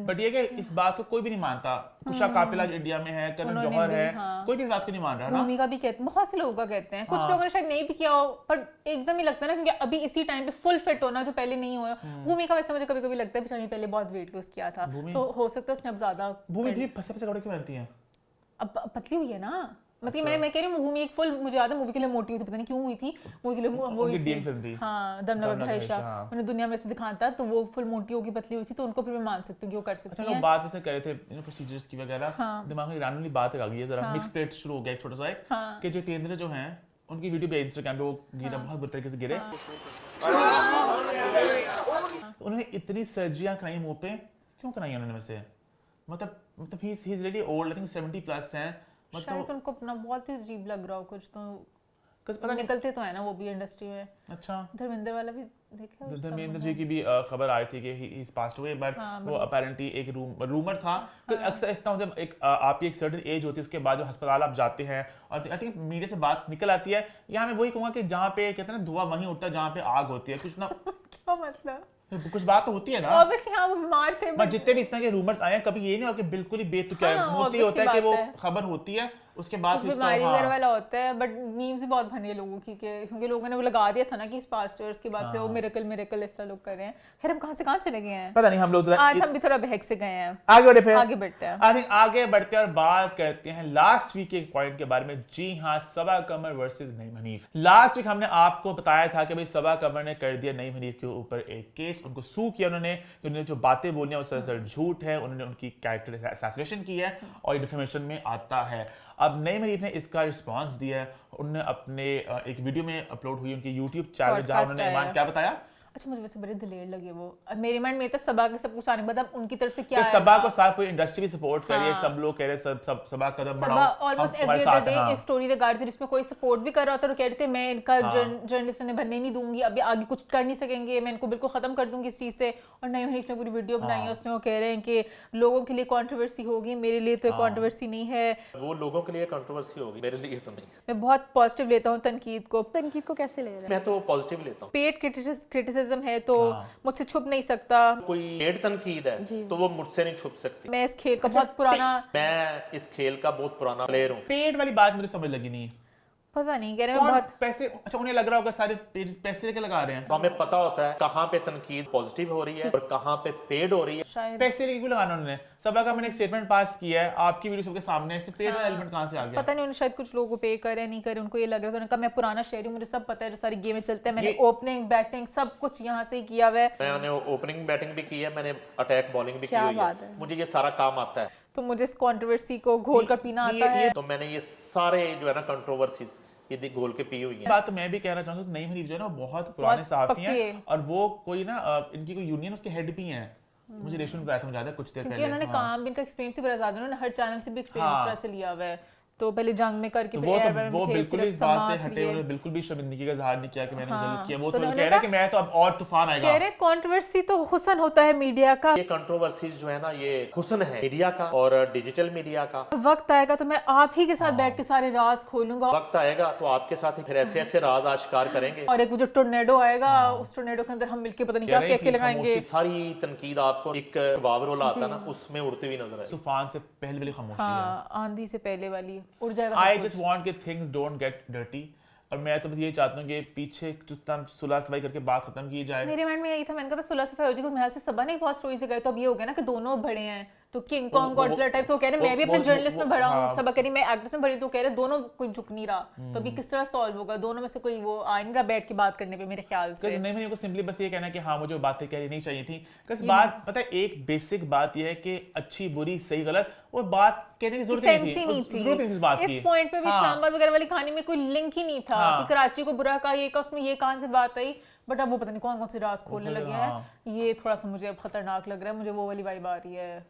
बट ये कि इस बात को कोई भी नहीं मानता, कुशा कापिला इंडिया में है, करण जौहर है, कोई भी इस बात को नहीं मान रहा ना। भूमिका भी कहते हैं, बहुत से लोगों का कहते हैं, कुछ लोगों ने शायद नहीं भी किया हो, पर एकदम ही लगता है ना क्योंकि अभी इसी टाइम पे फुल फिट होना जो पहले नहीं हुआ। भूमिका वैसे मुझे कभी-कभी लगता है बेचारी पहले बहुत वेट लॉस किया था, तो हो सकता है उसने अब ज्यादा। भूमि भी फंसे कपड़े क्यों पहनती है? अब पतली हुई है ना, मतलब मैं कह रही हूँ भूमि एक फुल, मुझे याद है मूवी के लिए मोटी हुई थी, पता नहीं क्यों हुई थी मूवी के लिए, वो थी हाँ दमनवत हर्षा, उन्हें दुनिया में से दिखाना था, तो वो फुल मोटी होगी पतली हुई थी, तो उनको फिर मैं मान सकती हूँ कि वो कर सकती है। लोग बात वैसे कर रहे थे प्रोसीजर्स की वगैरह, दिमाग में रैंडमली बात आ गई है, जरा मिक्स प्लेट शुरू हो गया एक छोटा सा एक कि जितेंद्र जो हैं उनकी वीडियो पे इंस्टाग्राम पे वो गिरा, बहुत बुरी तरीके से गिरे, उन्होंने इतनी सर्जरियां कराई मुंह पे, क्यों कराई उन्होंने वैसे? मतलब he is really old, I think 70+ हैं, मतलब उनको अपना बहुत ही अजीब लग रहा हो कुछ, तो पता निकलते तो है ना वो भी इंडस्ट्री में। अच्छा, धर्मेंद्र वाला भी देखा, धर्मेंद्र जी की भी खबर आई थी कि he is passed away, but वो अपैरेंटली एक रूमर था कि अक्सर इस तरह जब एक आपकी एक सर्टेन एज होती है उसके बाद जो अस्पताल आप जाते हैं और आई थिंक मीडिया से बात निकल आती है, यहाँ मैं वही कहूँगा कि जहाँ पे कहते हैं ना धुआं वहीं उठता है जहाँ पे आग होती है, कुछ ना क्या मतलब कुछ बात तो होती है ना, ऑब्वियसली हाँ वो बीमार थे, बट जितने भी इस तरह के रूमर्स आए हैं कभी ये नहीं हो कि बिल्कुल ही बेतुका है, मोस्टली होता है कि वो खबर होती है उसके बाद फिर बीमारी वगैरह वाला होता है, बट मीम्स भी बहुत बने लोगों की क्योंकि लोगों ने वो लगा दिया था ना कि इस पास्टर्स के बाद वो मिरेकल इस तरह लोग कर रहे हैं। फिर हम कहां से कहां चले गए हैं पता नहीं, हम लोग आज हम भी थोड़ा बहक से गए हैं, आगे बढ़ते हैं आगे बढ़ते हैं और बात करते हैं लास्ट वीक के पॉइंट के बारे में। जी हाँ, Saba Qamar versus Naeem Hanif. Last week हमने आपको बताया था कि भाई सबा कमर ने कर दिया नईम हनीफ के ऊपर एक केस, उनको सू किया उन्होंने जो बातें बोली हैं वो सरासर झूठ है, उन्होंने उनकी कैरेक्टर असैसिनेशन की है और ये डिफेमेशन में आता है। अब नईम हनीफ ने इसका रिस्पांस दिया है, उन्होंने अपने एक वीडियो में अपलोड हुई उनकी यूट्यूब चैनल जहां उन्होंने ईमान क्या बताया, अच्छा मुझे वैसे बड़े दिलेर लगे वो। अब मेरे माइंड में था सबा के सब कुछ आने के बाद अब उनकी तरफ से क्या तो आएगा। सबा को साथ पूरी इंडस्ट्री भी सपोर्ट कर रही है, सब लोग कह रहे हैं सब सबा कदम बढ़ाओ, सबा ऑलमोस्ट हमारे एवरी अदर साथ डे हैं। एक स्टोरी रिगार्ड थी जिसमें कोई सपोर्ट भी कर रहा था और कह रहे थे मैं इनका जर्नलिस्ट ने बनने नहीं दूंगी, अभी आगे कुछ कर नहीं सकेंगे, मैं इनको बिल्कुल खत्म कर दूंगी इस चीज से। और नई हनीफ ने पूरी वीडियो बनाई है उसमें वो कह रहे हैं कि लोगों के लिए कंट्रोवर्सी होगी, मेरे लिए तो कंट्रोवर्सी नहीं है। वो लोगों के लिए कंट्रोवर्सी होगी, मेरे लिए तो नहीं। मैं बहुत पॉजिटिव लेता हूँ तनकीद को। तनकीद को कैसे ले रहे हैं? मैं तो पॉजिटिव लेता हूँ। पेड क्रिटिसिज्म है तो मुझसे छुप नहीं सकता। कोई पेड़ तनकीद है तो वो मुझसे नहीं छुप सकती। मैं इस खेल का बहुत पुराना मैं इस खेल का बहुत पुराना प्लेयर हूँ। पेड वाली बात मुझे समझ लगी नहीं, पता नहीं कह रहे हैं कौन बहुत पैसे, अच्छा उन्हें लग रहा होगा सारे पेज पैसे लेके लगा रहे हैं, तो हमें पता होता है कहाँ पे तनकीद पॉजिटिव हो रही है और कहाँ पे पेड हो रही है। शायद पैसे लेके क्यों लगाना उन्होंने। सबा का मैंने एक स्टेटमेंट पास किया है, आपकी वीडियो सबके सामने है, इसमें पेड वाला एलिमेंट कहाँ से आ गया। पता नहीं उन्हें शायद कुछ लोगों को पे कर रहे हैं नहीं कर रहे, उनको ये लग रहा था। उन्होंने कहा मैं पुराना शहरी हूँ, मुझे सब पता है जो सारी गेमें चलते हैं, मैंने ओपनिंग बैटिंग सब कुछ यहाँ से ही किया हुआ है। मैंने ओपनिंग बैटिंग भी की है, मैंने अटैक बॉलिंग भी की हुई है, मुझे ये सारा काम आता है। तो मुझे इस कंट्रोवर्सी को घोल कर पीना आता है। तो मैंने ये सारे जो है ना कंट्रोवर्सीज ये घोल के पी हुई है। बात तो मैं भी कहना चाहूंगा, नई हनीफ जो है ना बहुत पुराने सहाफी हैं पक्के। और वो कोई ना इनकी कोई यूनियन उसके हेड भी हैं। मुझे रेशम बताया था, मुझे याद है कुछ देर क्योंकि पहले। उन्होंने काम भी इनका एक्सपीरियंस भी बड़ा ज्यादा, उन्होंने हर चैनल से भी एक्सपीरियंस इस तरह से लिया हुआ है। तो पहले जंग में करके फिर एयर में वो भी बिल्कुल फिर इस बात से समाप्त हटे, लिए। उन्होंने बिल्कुल भी शर्मिंदगी का इजहार नहीं किया कि मैंने गलत किया। वो तो तो कह उन्होंने रहे हैं कि मैं तो अब और तूफान आएगा। कह रहे कंट्रोवर्सी तो हुस्न होता है मीडिया का। ये कंट्रोवर्सीज जो है ना ये हुस्न है मीडिया का और डिजिटल मीडिया का। वक्त आएगा तो मैं आप ही के साथ बैठ के सारे राज खोलूंगा वक्त आएगा तो आपके साथ फिर ऐसे ऐसे राज आश्कार करेंगे। और एक वो जो टोर्नेडो आएगा उस टोर्नेडो के अंदर हम मिलके पता नहीं क्या क्या क्या लगाएंगे। सारी तनकीद आपको एक वाव रोल आता है ना उसमें उड़ती हुई नजर आए। तूफान से पहले वाली खामोशी है। हाँ आंधी से पहले वाली उड़ जाएगा आई सब कुछ। जस्ट वांट कि थिंग्स डोंट गेट डर्टी। और मैं तो बस यही चाहता हूँ कि पीछे जितना सुलह सफाई करके बात खत्म की जाए। मेरे माइंड में यही था, मैंने कहा था सुलह सफाई हो जाएगी, मेरे ख्याल से सबा नहीं बहुत स्टोरी से गए तो अब ये हो गया ना कि दोनों बड़े हैं तो किंग कॉन्ग गॉडजिला टाइप। तो कह रहे मैं भी अपने जर्नलिस्ट में भरा हूँ, सबा कह रही मैं एक्ट्रेस में भरी, तो कह रहे दोनों कोई झुक नहीं रहा। तो अभी किस तरह सॉल्व होगा, दोनों में से कोई वो आ नहीं रहा बैठ के बात करने पे मेरे ख्याल से। नहीं मेरे को सिंपली बस ये कहना है कि हाँ मुझे बातें कहनी नहीं चाहिए थी। बस बात पता है एक बेसिक बात ये है कि अच्छी बुरी सही गलत वो बात कहने की जरूरत नहीं थी। जरूरत नहीं थी इस बात की। इस पॉइंट पे भी इस्लामाबाद वगैरह वाली कहानी में कोई लिंक ही नहीं था कि कराची को बुरा कहा ये का उसमें ये कहां से बात आई। बट अब वो पता नहीं कौन कौन से राज खोलने लगे हैं। ये थोड़ा सा मुझे अब खतरनाक लग रहा है। मुझे वो वाली वाइब आ रही है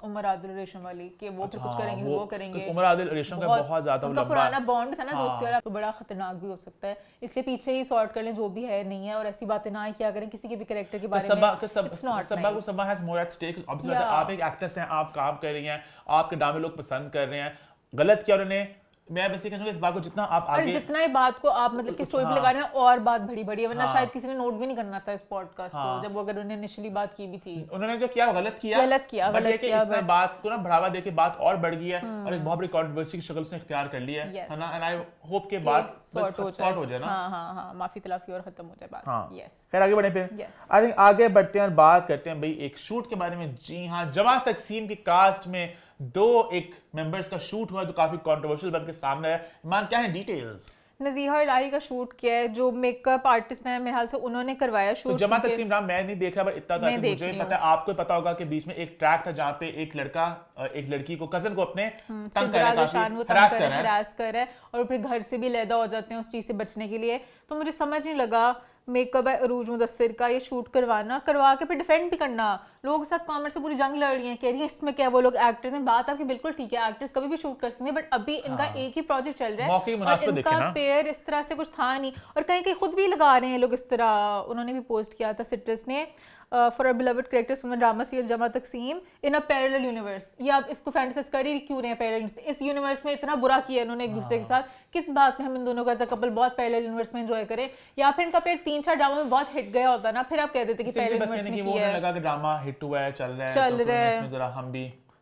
उमर आदिल रेशम वाली कि वो फिर कुछ करेंगे वो करेंगे। उमर आदिल रेशम का बहुत ज्यादा उनका पुराना बॉन्ड था ना दोस्ती वाला, तो बड़ा खतरनाक भी हो सकता है। इसलिए पीछे ही सॉर्ट कर लें जो भी है नहीं है और ऐसी बातें ना क्या करें किसी के भी कैरेक्टर के बारे में। सबा हैज मोर एट स्टेक। आप एक एक्ट्रेस हैं, आप काम कर रही हैं, आपके ड्रामे लोग पसंद कर रहे हैं, गलत किया उन्होंने। मैं बस ये कहूँगा इस बात को जितना आप आगे जितना ही बात को आप मतलब कि स्टोरी पे लगा रहे हैं और बात बड़ी बड़ी है, वरना शायद किसी ने नोट भी नहीं करना था इस पॉडकास्ट को जब वो अगर उन्होंने इनिशियली बात की भी थी। उन्होंने जो किया गलत किया इसने बात को ना बढ़ावा देके बात और बढ़ गई है और एक बहुत बड़ी कंट्रोवर्सी की शक्ल उसने इख्तियार कर ली है ना। एंड आई होप के बात सॉर्ट हो जाए ना। हां माफी तलाफी और खत्म हो जाए बात। यस फिर आगे बढ़े फिर आई थिंक आगे बढ़ते हैं और बात करते हैं भाई एक शूट के बारे में। जी हाँ, जमा तकसीम की कास्ट में दो एक मेंबर्स का शूट हुआ जो काफी कंट्रोवर्शियल बन के सामने आया। मान क्या है डिटेल्स? नजीहा इलाही का शूट किया है, जो मेकअप आर्टिस्ट है मेरे ख्याल से उन्होंने करवाया शूट। तो जमा तकसीम राम मैं नहीं देख रहा पर इतना तो मुझे पता है, आपको पता होगा कि बीच में एक ट्रैक था जहाँ पे एक लड़का एक लड़की को कजन को अपने तंग कर हरास कर रहा है और फिर घर से भी लैदा हो जाते हैं उस चीज से बचने के लिए। तो मुझे समझ नहीं लगा मेकअप है अरूज मुदस्सिर का ये शूट करवा के फिर डिफेंड भी करना। लोगों के साथ कमेंट से पूरी जंग लड़ रही है, कह रही है इसमें क्या वो लोग एक्टर्स हैं। बात आपकी बिल्कुल ठीक है, एक्टर्स कभी भी शूट कर सकते हैं, बट अभी इनका एक ही प्रोजेक्ट चल रहा है और इनका पेयर इस तरह से कुछ था नहीं और कहीं कहीं खुद भी लगा रहे हैं लोग इस तरह। उन्होंने भी पोस्ट किया था सिट्रस ने for a beloved characters from the drama serial जमा तकसीम इन अ पैरेलल यूनिवर्स। ये आप इसको फैंटेसाइज कर ही क्यों रहे हैं पैरेलल यूनिवर्स? इस यूनिवर्स में इतना बुरा किया इन्होंने एक दूसरे के साथ, किस बात में हम इन दोनों का एज अ कपल बहुत पैरेलल यूनिवर्स में एंजॉय करें? या फिर इनका पेयर 3-4 ड्रामा में बहुत हिट गया होता ना, फिर आप कह देते कि पैरेलल यूनिवर्स में किया है। लगा कि ड्रामा हिट हुआ है, चल रहा है इसमें जरा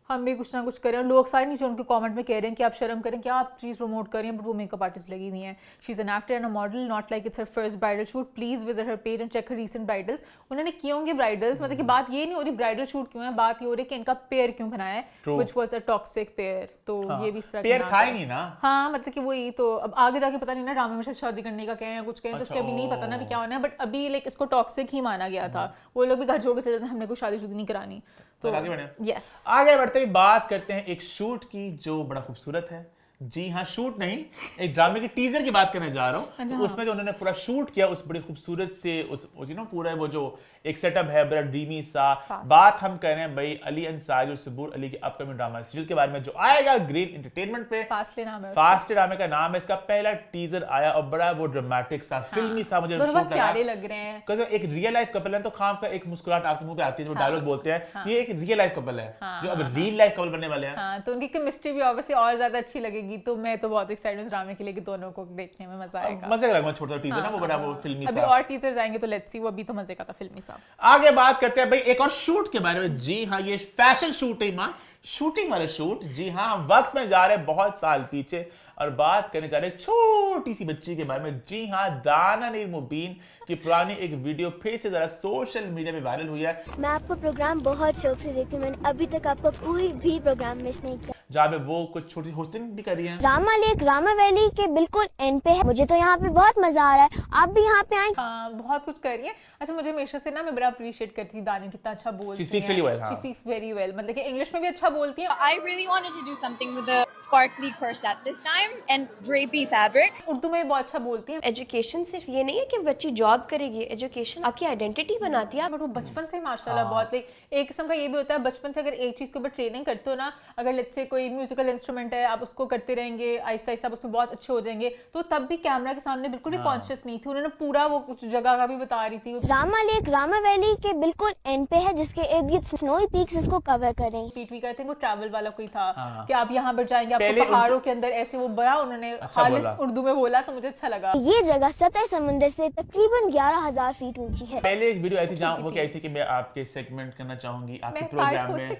हम भी कुछ ना कुछ करें। और लोग सारे नीचे उनके कमेंट में कह रहे हैं कि आप शर्म करें, क्या आप चीज़ प्रमोट कर रहे हैं, बट वो मेकअप आर्टिस्ट लगी हुई हैं। She is an actor and a model, not like it's her first bridal shoot. Please visit her page and check her recent bridals. उन्होंने किए होंगे ब्राइडल्स, मतलब कि बात ये नहीं हो रही ब्राइडल शूट क्यों है, बात ये हो रही है कि इनका पेयर क्यों बनाया है, which was a toxic pair. तो ये भी इस तरह पेयर था ही नहीं ना। हाँ मतलब कि वही तो अब आगे जाके पता नहीं ना ड्रामे में शादी करने का क्या है कुछ कहें तो उसके अभी नहीं पता ना भी क्या होना है, बट अभी लाइक इसको टॉक्सिक ही माना गया था। वो लोग भी घर छोड़ के चले जाते हैं, हमने कोई शादी नहीं करानी। तो आगे बढ़ते हुए बात करते हैं एक शूट की जो बड़ा खूबसूरत है, जी हाँ, शूट नहीं, एक ड्रामे के टीजर की बात करने जा रहा हूँ। तो उसमें जो उन्होंने पूरा शूट किया उस बड़ी खूबसूरत से उस पूरा वो जो एक सेटअप है बड़ा ड्रीमी सा। बात हम कर रहे हैं भाई अली अंसारी और सबूर अली के अपकमिंग ड्रामा सीरियल के बारे में जो आएगा ग्रीन एंटरटेनमेंट पे। फास्टली नाम है, फास्ट ड्रामे का नाम है। इसका पहला टीजर आया और बड़ा वो ड्रामेटिक सा फिल्मी सा मुझे बहुत प्यारे लग रहे हैं। क्योंकि एक रियल लाइफ कपल है तो खाम का एक मुस्कुराहट आपके मुंह पे आती है जो डायलॉग बोलते हैं। ये एक रियल लाइफ कपल है जो अब रियल लाइफ कपल बनने वाले हैं। हाँ, तो उनकी केमिस्ट्री भी ऑब्वियसली और ज्यादा अच्छी लगेगी। तो मैं तो बहुत एक्साइटेड हूं ड्रामे के लिए कि दोनों को देखने में मजा आएगा। मजे का लगा छोटा टीजर ना वो बड़ा वो फिल्मी सा। अभी और टीजर्स आएंगे तो लेट्स सी, वो अभी तो मजे का था फिल्मी सा। आगे बात करते हैं भाई एक और शूट के बारे में। जी हाँ, ये फैशन शूट है माँ, शूटिंग वाले शूट। जी हाँ, हम वक्त में जा रहे हैं बहुत साल पीछे और बात करने जा रहे हैं छोटी सी बच्ची के बारे में। जी हाँ, दाना नीर मुबीन की पुरानी एक वीडियो फिर से जरा सोशल मीडिया पे वायरल हुई है। मैं आपको प्रोग्राम बहुत शौक से देखती हूँ, मैंने अभी तक आपका कोई भी प्रोग्राम मिस नहीं किया। जहाँ पे वो कुछ छोटी होस्टिंग भी कर रही है। रामा लेक रामा वैली के बिल्कुल एंड पे है। मुझे तो यहाँ पे बहुत मजा आ रहा है, आप भी यहाँ पे आए। हाँ, बहुत कुछ कर रही है। अच्छा, मुझे हमेशा से ना मैं बड़ा अप्रिशिएट करती थी दानी कितना अच्छा बोलती है। She speaks really well, हाँ। She speaks very well, मतलब कि इंग्लिश में भी अच्छा बोलती है। I really wanted to do something with a sparkly corset this time and drapey fabrics. Urdu में भी बहुत अच्छा बोलती है। एजुकेशन सिर्फ ये नहीं है कि बच्ची जॉब करेगी, एजुकेशन आपकी आइडेंटिटी बनाती है। बट वो बचपन से माशाल्लाह बहुत एक किस्म का ये भी होता है बचपन से अगर एक चीज के ऊपर ट्रेनिंग करते हो ना, अगर लेट्स से कोई म्यूजिकल इंस्ट्रूमेंट है आप उसको करते रहेंगे आहिस्ता आहिस्ता उसमें बहुत अच्छे हो जाएंगे। तो तब भी कैमरा के सामने बिल्कुल भी कॉन्शियस नहीं थी, उन्होंने पूरा वो कुछ जगह का भी बता रही थी। रामा लेक रामा वैली के बिल्कुल एंड पे है जिसके इर्द गिर्द स्नोई पीक्स इसको कवर कर रहे हैं। पीटवी का आई थिंक वो ट्रैवल वाला कोई था कि आप यहाँ पर जाएंगे आपको पहाड़ों के अंदर ऐसे वो बड़ा उन्होंने खालिस उर्दू में बोला तो मुझे अच्छा लगा। ये जगह सतह समंदर से तकरीबन 11,000 फीट ऊंची है। पहले एक वीडियो आई थी जहाँ वो कह रही थी कि मैं आपके सेगमेंट करना चाहूंगी आपके प्रोग्राम में।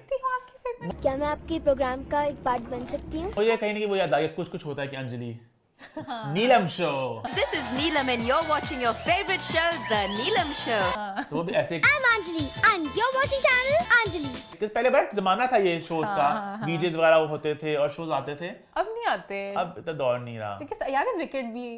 क्या मैं आपके प्रोग्राम का एक पार्ट बन सकती हूँ? तो ये कहीं ना कहीं वो याद आ गया कुछ होता है कि अंजलि नीलम show. This is Neelam and you're watching your favorite show, The Neelam Show. तो वो भी ऐसे I'm Anjali and you're watching channel Anjali. पहले बड़ा जमाना था ये शोज का, डीजेस वगैरह होते थे और शोज आते थे। अब नहीं आते, अब इतना दौर नहीं रहा। क्योंकि याद है विकेट भी,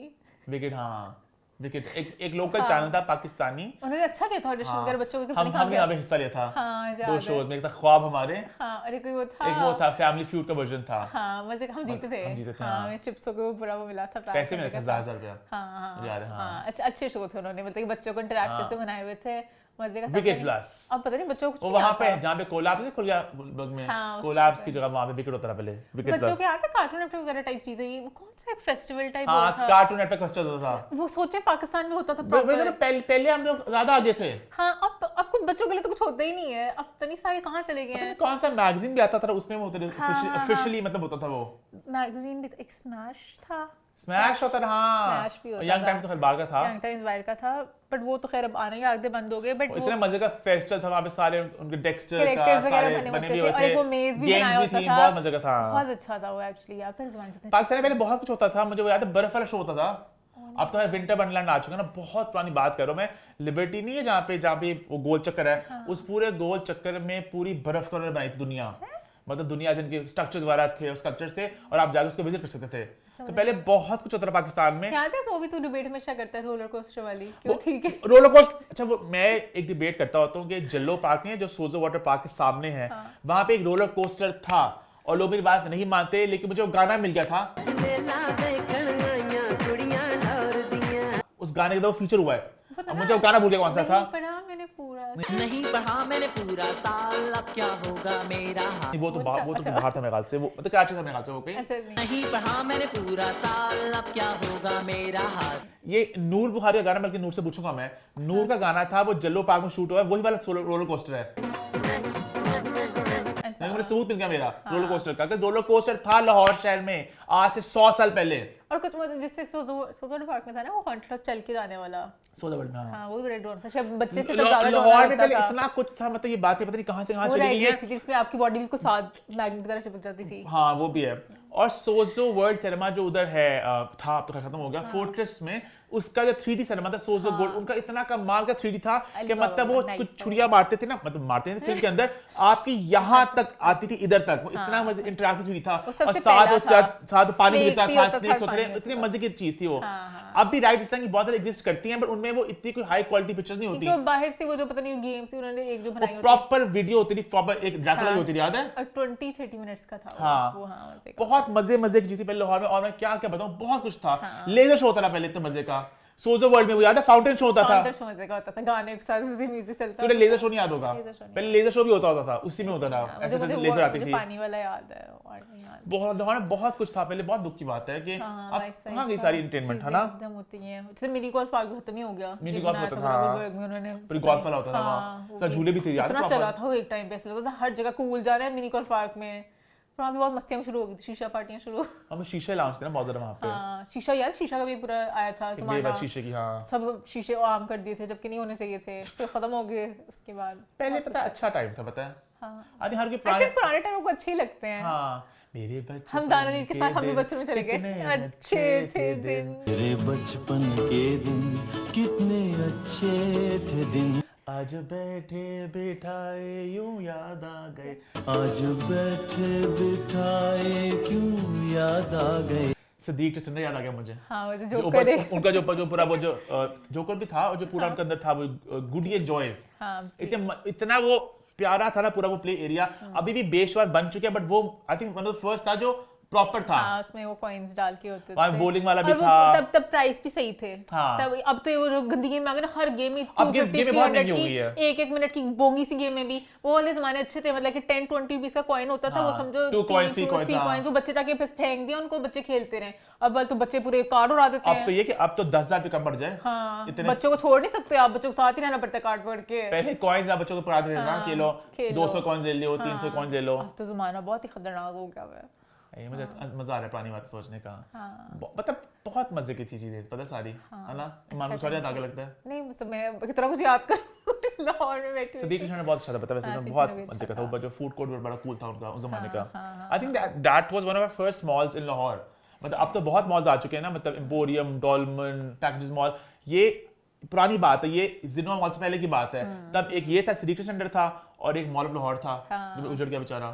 विकेट हाँ विकेट एक लोकल चैनल था पाकिस्तानी, उन्होंने अच्छा किया था ऑडिशन वगैरह बच्चों को। हमने यहाँ पे हिस्सा लिया था हाँ, दो शोज में, एक था ख्वाब हमारे, हाँ, और एक वो था फैमिली फ्यूड का वर्जन था। हाँ, मजे का हम जीते थे। हाँ, हमें चिप्सों को पूरा वो मिला था, पैसे मिले थे 1000 रुपया। हाँ, अच्छे शो थे उन्होंने, मतलब बच्चों को इंटरैक्टिव से बनाए हुए थे, मजे का। विकेट प्लस अब पता नहीं बच्चों को वहाँ पे जहाँ पे कोलैप्स खुल गया में, कोलैप्स की जगह वहाँ पे विकेट होता था पहले। विकेट बच्चों के आते कार्टून नेटवर्क वगैरह टाइप चीजें, ये कौन सा एक फेस्टिवल टाइप हाँ, था, कार्टून नेटवर्क फेस्टिवल होता था वो सोचे पाकिस्तान में होता था। पहले हम लोग ज्यादा आगे थे। हाँ, अब कुछ बच्चों के लिए तो कुछ होता ही नहीं है, अब इतनी सारे कहाँ चले गए हैं। कौन सा मैगजीन भी आता था उसमें वो होते थे ऑफिशियली, मतलब होता था वो मैगजीन भी, एक स्मैश था, स्मैश होता था। हाँ, स्मैश भी होता यंग टाइम्स तो खैर बाहर का था, यंग टाइम्स बाहर का था, बट वो तो खैर अब आने के आगे बंद हो गए। बट इतने मजे का फेस्टिवल था वहाँ पे, सारे उनके डेक्स्टर का कैरेक्टर्स सारे वगैरह बने बने हुए होते थे, थे, और वो मेज भी बनाया होता था, बहुत मजे का था, बहुत अच्छा था वो एक्चुअली। यार फिर ज़माने कितने पाकिस्तान में पहले बहुत कुछ होता था, मुझे वो याद है बर्फ वाला शो होता था। अब तो विंटर वंडरलैंड आ चुका है ना, बहुत पुरानी बात कर रहा हूँ मैं। लिबर्टी नहीं है जहाँ पे वो गोल चक्कर है, उस पूरे गोल चक्कर में पूरी बर्फ कलर बनाई थी दुनिया, मतलब दुनिया जिनके स्ट्रक्चर्स वगैरह थे, स्कल्पचर्स थे, और आप जाकर उसको विजिट कर सकते थे। तो पहले बहुत कुछ होता था पाकिस्तान में। याद है वो भी तू डिबेट में क्या करता है, रोलर कोस्टर वाली, क्यों? ठीक है, रोलर कोस्टर। अच्छा, वो मैं एक डिबेट करता होता हूँ कि जल्लो पार्क नहीं है जो सोजो वाटर पार्क के सामने है, वहां पे एक रोलर कोस्टर था और लोग मेरी बात नहीं मानते, लेकिन मुझे वो गाना मिल गया था, उस गाने का फीचर हुआ है। अब मुझे वो गाना भूल गया कौन सा था। नहीं पढ़ा मैंने पूरा साल, अब क्या होगा मेरा हाल। वो तो बाहर था मेरे ख्याल से, वो मतलब कराची था मेरे ख्याल से वो कहीं। नहीं पढ़ा मैंने पूरा साल, अब क्या होगा मेरा हाल। ये नूर बुखारी का गाना, बल्कि नूर से पूछूंगा मैं, नूर का गाना था, वो जल्लो पार्क में शूट हुआ है, वही वाला रोलर कोस्टर है। मुझे सबूत मिल गया मेरा रोलर कोस्टर का, रोलर कोस्टर था लाहौर शहर में आज से 100 साल पहले। और कुछ मतलब जिससे सोजो पार्क में था ना वो हॉन्टेड हाउस चल के जाने वाला, सोजो वर्ल्ड में। हाँ, वो भी बड़े ड्रोन था, शायद बच्चे थे तब ज्यादा लाहौर में पहले इतना कुछ था, मतलब ये बातें पता नहीं कहां से कहां चली गई है, जिसमें आपकी बॉडी बिल्कुल साथ मैग्नेट की तरह चिपक जाती थी। हाँ, वो भी है। और सोजो वर्ल्ड सिनेमा जो उधर है था, अब तो खत्म हो गया, फोर्ट्रेस में उसका जो 3D सिनेमा था सोजो गोल्ड, उनका इतना कमाल का 3D था कि मतलब वो कुछ छुरियां मारते थे ना, मतलब मारते थे फिल्म के अंदर, आपकी यहाँ तक आती थी, इधर तक, वो इतना इंटरैक्टिव 3D था। और साथ पानी भी गिरता था, स्नेक्स होते थे, इतनी मजे की चीज थी वो। अब भी राइट इस तरह की बहुत सारी एग्जिस्ट करती हैं, पर उनमें वो इतनी कोई हाई क्वालिटी पिक्चर्स नहीं होती। तो बाहर से वो जो पता नहीं गेम्स उन्होंने एक जो बनाई होती प्रॉपर वीडियो होती थी, प्रॉपर एक ड्रैकुला की होती थी, याद है? और 20-30 मिनट्स का था वो। बहुत मजे की चीज थी पहले लाहौर में। और मैं क्या क्या बताऊं, बहुत कुछ था। लेजर शो होता था पहले, इतने मजे का। सोजो वर्ल्ड में वो याद है, फाउंटेन शो होता था, गाने के साथ म्यूजिक चलता था। तुझे लेजर शो नहीं याद होगा? पहले लेजर शो भी होता था, उसी में होता था, ऐसे लेजर आती थी। पानी वाला याद है, बहुत लाहौर में बहुत कुछ था पहले। बहुत दुख की बात है कि अब कहाँ गई सारी एंटरटेनमेंट, है ना? एकदम होती है। जैसे मिनी गोल्फ पार्क खत्म ही हो गया। मिनी गोल्फ होता था, उन्होंने पूरी गोल्फ वाला होता था वहाँ, सब झूले भी थे, याद है? इतना चला था वो एक टाइम पे, ऐसा लगता था हर जगह कूल जाना है मिनी गोल्फ पार्क में। वहाँ पे बहुत मस्तियाँ शुरू हो गई थी, शीशा पार्टियाँ शुरू। हमें शीशे लाउंज थे ना बहुत ज़्यादा वहाँ पे। हाँ, शीशा याद, शीशा का भी पूरा आया था ज़माना। शीशे की, हाँ। सब शीशे आम कर दिए थे, जबकि नहीं होने चाहिए थे, फिर खत्म हो गए उसके बाद। पहले पता है अच्छा टाइम था, पता है? हाँ। आदि हर के पुराने टाइम को अच्छे ही लगते हैं। हाँ। मेरे बचपन हम दाना नीर के साथ हम भी बचपन में चले गए, अच्छे थे दिन। मेरे बचपन के दिन कितने अच्छे थे दिन। आज बैठे बिठाए यूं याद आ गए, आज बैठे बिठाए क्यों याद आ गए। सदीक चंद्र याद आ गया मुझे। हाँ, वो जो जोकर है। उनका जो पूरा वो जो जोकर भी था, और जो पूरा उनके अंदर था वो गुडिये जॉयज, इतना वो प्यारा था ना पूरा वो प्ले एरिया। अभी भी बेशुमार बन चुके हैं, बट वो I think one of the first था जो प्रॉपर था। हाँ, उसमें वो कॉइंस डाल के होते थे, बॉलिंग वाला भी था। तब प्राइस भी सही थे। हाँ। तब अब तो वो जो गंदी गेम आ गई ना, हर गेम में 250-300 की एक मिनट की बोंगी सी गेम में भी वो वाले जमाने अच्छे थे। मतलब कि 10-20 रुपीस का कॉइन होता था, वो समझो 2 कॉइंस 3 कॉइंस, वो बच्चे ताकि फेंक दिया उनको, बच्चे खेलते रहे। अब तो बच्चे पूरे कार्ड उड़ा देते हैं। अब तो ये कि अब तो 10,000 पे कम बढ़ जाए। हाँ, बच्चों को छोड़ नहीं सकते आप, बच्चों को साथ ही रहना पड़ता है कार्ड पकड़ के। पहले कॉइंस आप बच्चों को पढ़ाते थे ना कि लो 200 कॉइंस ले लो, 300 कॉइंस ले लो। अब तो जमाना बहुत ही खतरनाक हो गया है। ये मुझे मजा आ रहा है पुरानी बात सोचने का। मतलब बहुत मजे की चीजें पता है सारी, है ना? ईमान को याद आगे लगता है नहीं, मतलब मैं कितना कुछ याद करूं लाहौर में बैठी। सदीक कृष्ण ने बहुत अच्छा था, पता है वैसे बहुत मजे का था। वो जो फूड कोर्ट बड़ा कूल था उनका उस जमाने का। I think that was one of our first malls in Lahore. मतलब अब तो बहुत मॉल्स आ चुके हैं ना, मतलब एम्पोरियम, डॉल्मन, पैकेजेस मॉल। ये पुरानी बात है, ये जिनोवा मॉल से पहले की बात है। तब एक ये था, सिटी सेंटर था, और एक मॉल ऑफ लाहौर था जो उजड़ गया बेचारा।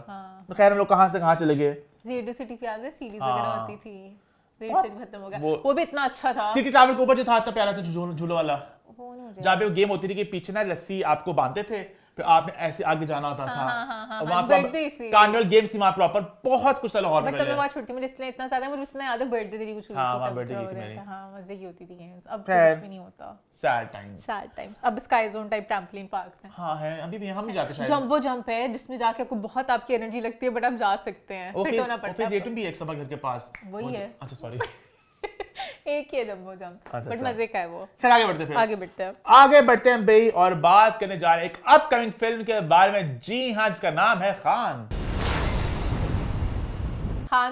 तो खैर हम लोग कहाँ से कहाँ चले गए। रेडियो सिटी पे याद है सीरीज वगैरह होती थी। रेडियो सिटी खत्म हो गया, वो भी इतना अच्छा था। सिटी टावर के ऊपर जो था इतना प्यारा था, झूलो वाला, जहाँ पे वो गेम होती थी कि पीछे ना रस्सी आपको बांधते थे, फिर आपने ऐसे आगे जाना होता था। वहाँ पर कार्निवल गेम्स थी वहाँ प्रॉपर, बहुत कुछ था लाहौर में। मैं बहुत छोटी थी, मुझे इसलिए इतना ज्यादा मुझे इसलिए याद है बर्थडे तेरी कुछ हुई थी। हाँ, बर्थडे की थी मेरी। हाँ, मजे की होती थी गेम्स। अब तो कुछ भी नहीं होता। Sad times. अब sky zone type trampoline parks हैं। हाँ है, अभी भी हम नहीं जाते शायद। जंबो जंप है जिसमें जाके आपको बहुत आपकी एनर्जी लगती है, बट आप जा सकते हैं, फिट होना पड़ता है। भी एक सब घर के पास वही है। अच्छा सॉरी एक ही है जंबो जंप, बट मजे का है वो। फिर आगे बढ़ते हैं भाई, और बात करने जा रहे हैं एक अपकमिंग फिल्म के बारे में। जी हाँ, जिसका नाम है खान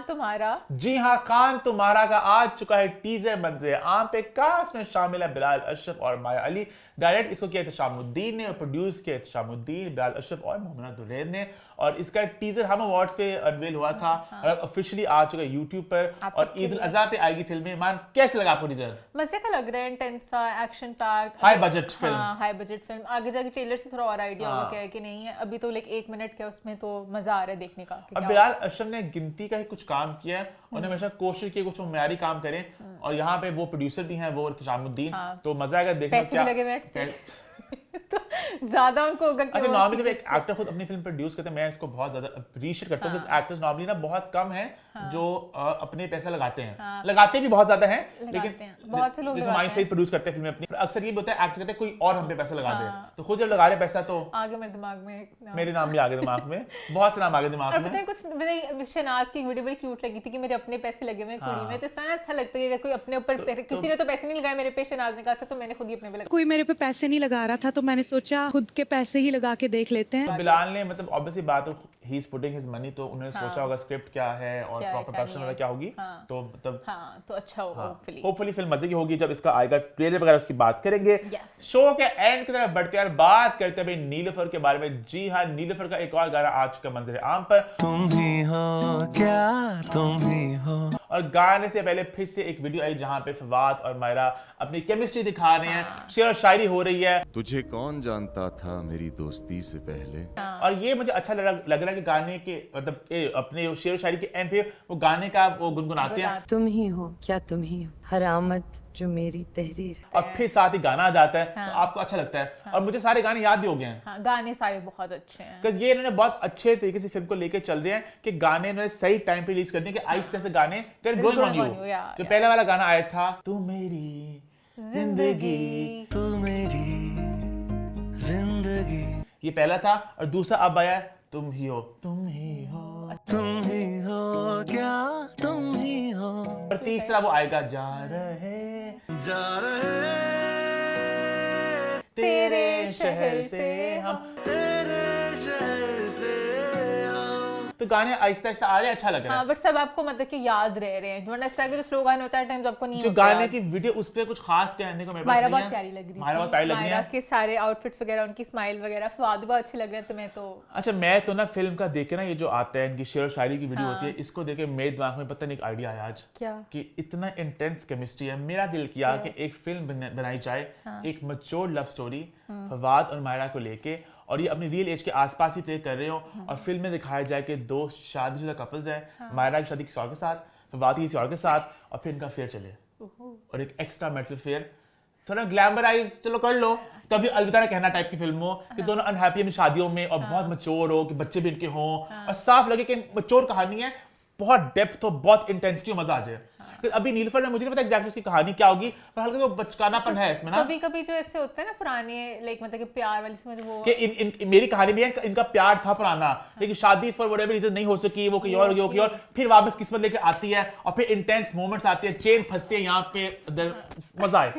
तुम्हारा। जी हाँ, खान तुम्हारा का आज चुका है टीजर मंजर आम पे। कास्ट में शामिल है बिलाल अशरफ और माया अली। डायरेक्ट इसको किया इत्शामुद्दीन ने और प्रोड्यूस किया इत्शामुद्दीन, बिलाल अशरफ और मोहम्मद दुरैन ने। और इसका टीजर हम अवार्ड्स पे अनवील हुआ था और ऑफिशियली आ चुका है यूट्यूब पर, और ईद उल अज़हा पे आएगी फिल्म। मान कैसे लगा आपको टीजर? मजे का लग रहा है, इंटेंस सा, action packed, high budget film. High budget film. आगे जाके ट्रेलर से थोड़ा और आइडिया होगा क्या है कि नहीं है। अभी तो लाइक 1 मिनट का उसमें तो मजा आ रहा है देखने का। अब बिलाल अशरफ ने गिनती का ही कुछ काम किया है, उन्होंने हमेशा कोशिश की कुछ म्यारी काम करें, और यहाँ पे वो प्रोड्यूसर भी हैं, वो इत्शामुद्दीन। तो मजा आएगा देखने क्या तो ज्यादा उनको होगा कि अच्छा, नॉर्मली जब एक एक्टर खुद अपनी फिल्म प्रोड्यूस करते हैं, मैं इसको बहुत ज्यादा अप्रिशिएट करता हूं। एक्टर्स नॉर्मली ना बहुत कम हैं जो अपने पैसा लगाते हैं। लगाते भी बहुत ज्यादा हैं, लेकिन बहुत से लोग हमारी सही प्रोड्यूस करते हैं फिल्में अपनी। अक्सर ये होता है एक्टर कहते हैं कोई और हम पे पैसा लगा दे, तो खुद जब लगा रहे पैसा तो आगे मेरे दिमाग में मेरे नाम भी आगे दिमाग में, बहुत से नाम आगे दिमाग में। पता है कुछ शहनाज की वीडियो बड़ी क्यूट लगी थी कि मेरे अपने पैसे लगे हुए कुड़ी में। तो इस तरह अच्छा लगता है अगर कोई अपने ऊपर, किसी ने तो पैसे नहीं लगाए मेरे पे, शहनाज ने कहा था, तो मैंने खुद ही अपने पे लगाया। कोई मेरे पे पैसे नहीं लगा रहा था, तो मैंने सोचा खुद के पैसे ही लगा के देख लेते हैं। बिलाल ने मतलब ऑब्वियसली बात, he is putting his money, तो उन्होंने सोचा होगा स्क्रिप्ट क्या है और प्रॉपर प्रोडक्शन वगैरह क्या होगी। तो मतलब तो अच्छा होगा, होपफुली फिल्म मजे की होगी। जब इसका आएगा ट्रेलर वगैरह उसकी बात करेंगे। शो के एंड की तरफ बढ़ते हैं, बात करते हैं नीलूफर के बारे में। जी हाँ, नीलूफर का एक और गाना आ चुका मंजर आम पर। तुम भी हो क्या, तुम भी हो। और गाने से पहले फिर से एक वीडियो आई जहां पे फवाद और मायरा अपनी केमिस्ट्री दिखा रहे हैं, शेर और शायरी हो रही है। तुझे कौन जानता था मेरी दोस्ती से पहले। और ये मुझे अच्छा लग रहा है कि गाने के मतलब अपने शेर और शायरी के एंड पे वो गाने का वो गुनगुनाते हैं, तुम ही हो क्या तुम ही हो हरामत जो मेरी तहरीर। और फिर साथ ही गाना आ जाता है तो आपको अच्छा लगता है। और मुझे सारे गाने याद भी हो गए हैं। गाने सारे बहुत अच्छे हैं, क्योंकि ये इन्होंने बहुत अच्छे तरीके से फिल्म को लेके चल रहे हैं कि गाने इन्होंने सही टाइम पे रिलीज कर दिए कि आहिस्ते से गाने ग्रोइंग ऑन यू। जो पहला वाला गाना आया था तू मेरी जिंदगी, तू मेरी जिंदगी, ये पहला था। और दूसरा अब आया तुम ही हो, तुम ही हो, तुम ही हो क्या तुम ही हो। और तीसरा वो आएगा जा रहे तेरे शहर से हम, तेरे शहर से हम। तो गाने आहिस्ता आहिस्ता आ रहे हैं, अच्छा लग रहा है। हाँ, बट सब आपको मतलब कि याद रह रहे हैं, वरना इस तरह के जो स्लोगन होता है टाइम्स आपको नहीं जो गाने की वीडियो उस पे कुछ खास कहने को मेरे पास नहीं है। बहुत प्यारी लग रही है, मायरा बहुत प्यारी लग रही है के सारे आउटफिट्स वगैरह, उनकी स्माइल वगैरह फवाद बहुत अच्छे लग रहे हैं। तो मैं तो अच्छा, मैं तो ना फिल्म का देखे ना ये जो आता है इनकी शेर और शायरी की वीडियो होती है, इसको देखे मेरे दिमाग में पता नहीं एक आइडिया आया आज क्या कि इतना इंटेंस केमिस्ट्री है। मेरा दिल किया कि एक फिल्म बनाई जाए, एक मैच्योर लव स्टोरी फवाद और मायरा को लेके, और ये अपनी रियल एज के आसपास ही प्ले कर रहे हो। और फिल्म में दिखाया जाए कि दो शादीशुदा कपल्स हैं, मायरा की शादी किसी और के साथ, फवाद की किसी और के साथ, और फिर इनका फेयर चले, और एक एक्स्ट्रा मैरिटल फेयर थोड़ा ग्लैमराइज चलो कर लो, कभी अलविदा ना कहना टाइप की फिल्म हो कि दोनों अनहैप्पी अपनी शादियों में और बहुत मैच्योर हो कि बच्चे भी इनके हों, और साफ लगे कि मैच्योर कहानी है, बहुत डेप्थ हो, बहुत इंटेंसिटी हो, मजा आ जाए। अभी नीलफर में मुझे नहीं पता एग्जैक्टली उसकी कहानी क्या होगी, पर हल्का तो बचकानापन है इसमें ना। कभी-कभी जो ऐसे होते हैं ना पुराने लाइक मतलब कि प्यार वाली समझ वो कि इन मेरी कहानी भी है, इनका प्यार था पुराना, लेकिन शादी फॉर व्हाटएवर रीजन नहीं हो सकी, वो कोई और हो गई, और फिर वापस किस्मत लेके आती है, और फिर इंटेंस मोमेंट्स आते हैं, चेन फंसती है यहाँ पे, मजा आए।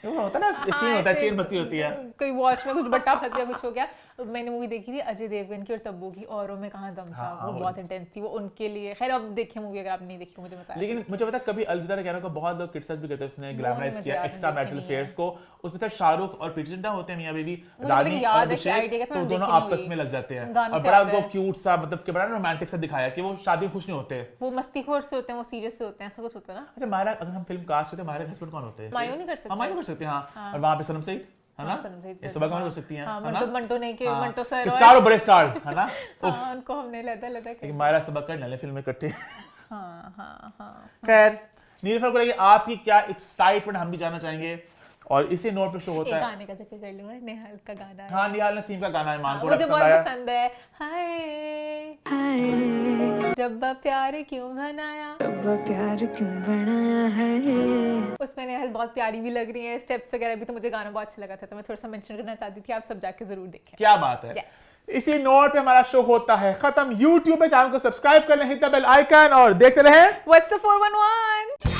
वो होता है ना, एक सीन होता है, चेन बस्ती होती है, कोई वॉच में कुछ बट्टा फंस गया, कुछ हो गया। मैंने मूवी देखी थी अजय देवगन की और तब्बू की, औरों में कहाँ दम था, वो बहुत इंटेंस थी, वो उनके लिए। खैर अब देखिए मूवी, अगर आपने नहीं देखी मुझे मजा आया। लेकिन मुझे पता कभी अलविदा कहने को बहुत लोग क्रिटिसाइज भी करते हैं, उसने ग्लैमराइज किया एक्स्ट्रा मैरिटल अफेयर्स को। उसमें था शाहरुख और प्रीति जिंटा होते हैं, मियां बीवी रानी और अभिषेक, तो दोनों आपस में लग जाते हैं, और बड़ा उनको क्यूट सा मतलब कि बड़ा रोमांटिक सा दिखाया कि वो शादी में खुश नहीं होते, वो मस्तीखोर से होते हैं, वो सीरियस से होते हैं, ऐसा कुछ होता है ना। अच्छा मायरा, अगर हम फिल्म कास्ट करते हैं, मायरा हस्बैंड कौन होते हैं? मायो नहीं कर सकते, मायो कर सकते हैं, हाँ। और वहाँ पे सनम सईद है ना, इस सब कर सकती हैं, है ना। मंटो नहीं के मंटो सर और चारों बड़े स्टार्स है ना, उनको हमने लदा लेकिन मायरा सबक कर ले फिल्म में इकट्ठे। हाँ। खैर नीलफर को लेके आपकी क्या एक्साइटमेंट हम भी जानना चाहेंगे, और इसी नोट पे शो होता है। गाने का जिक्र कर लूं, निहाल का गाना है। हाँ, निहाल नसीम का गाना है, मान को मुझे बहुत पसंद है। हाय रब्बा प्यार क्यों बनाया, रब्बा प्यार क्यों बनाया है। उसमें निहाल बहुत प्यारी भी लग रही है, स्टेप्स वगैरह भी, तो मुझे गाना बहुत अच्छा लगा था, तो मैं थोड़ा सा मेंशन करना चाहती थी, आप सब जाके जरूर देखें। क्या बात है। इसी नोट पे हमारा शो होता है खत्म। YouTube पे चैनल को सब्सक्राइब कर लें, हिट द बेल आइकन, और देखते रहें What's the 411।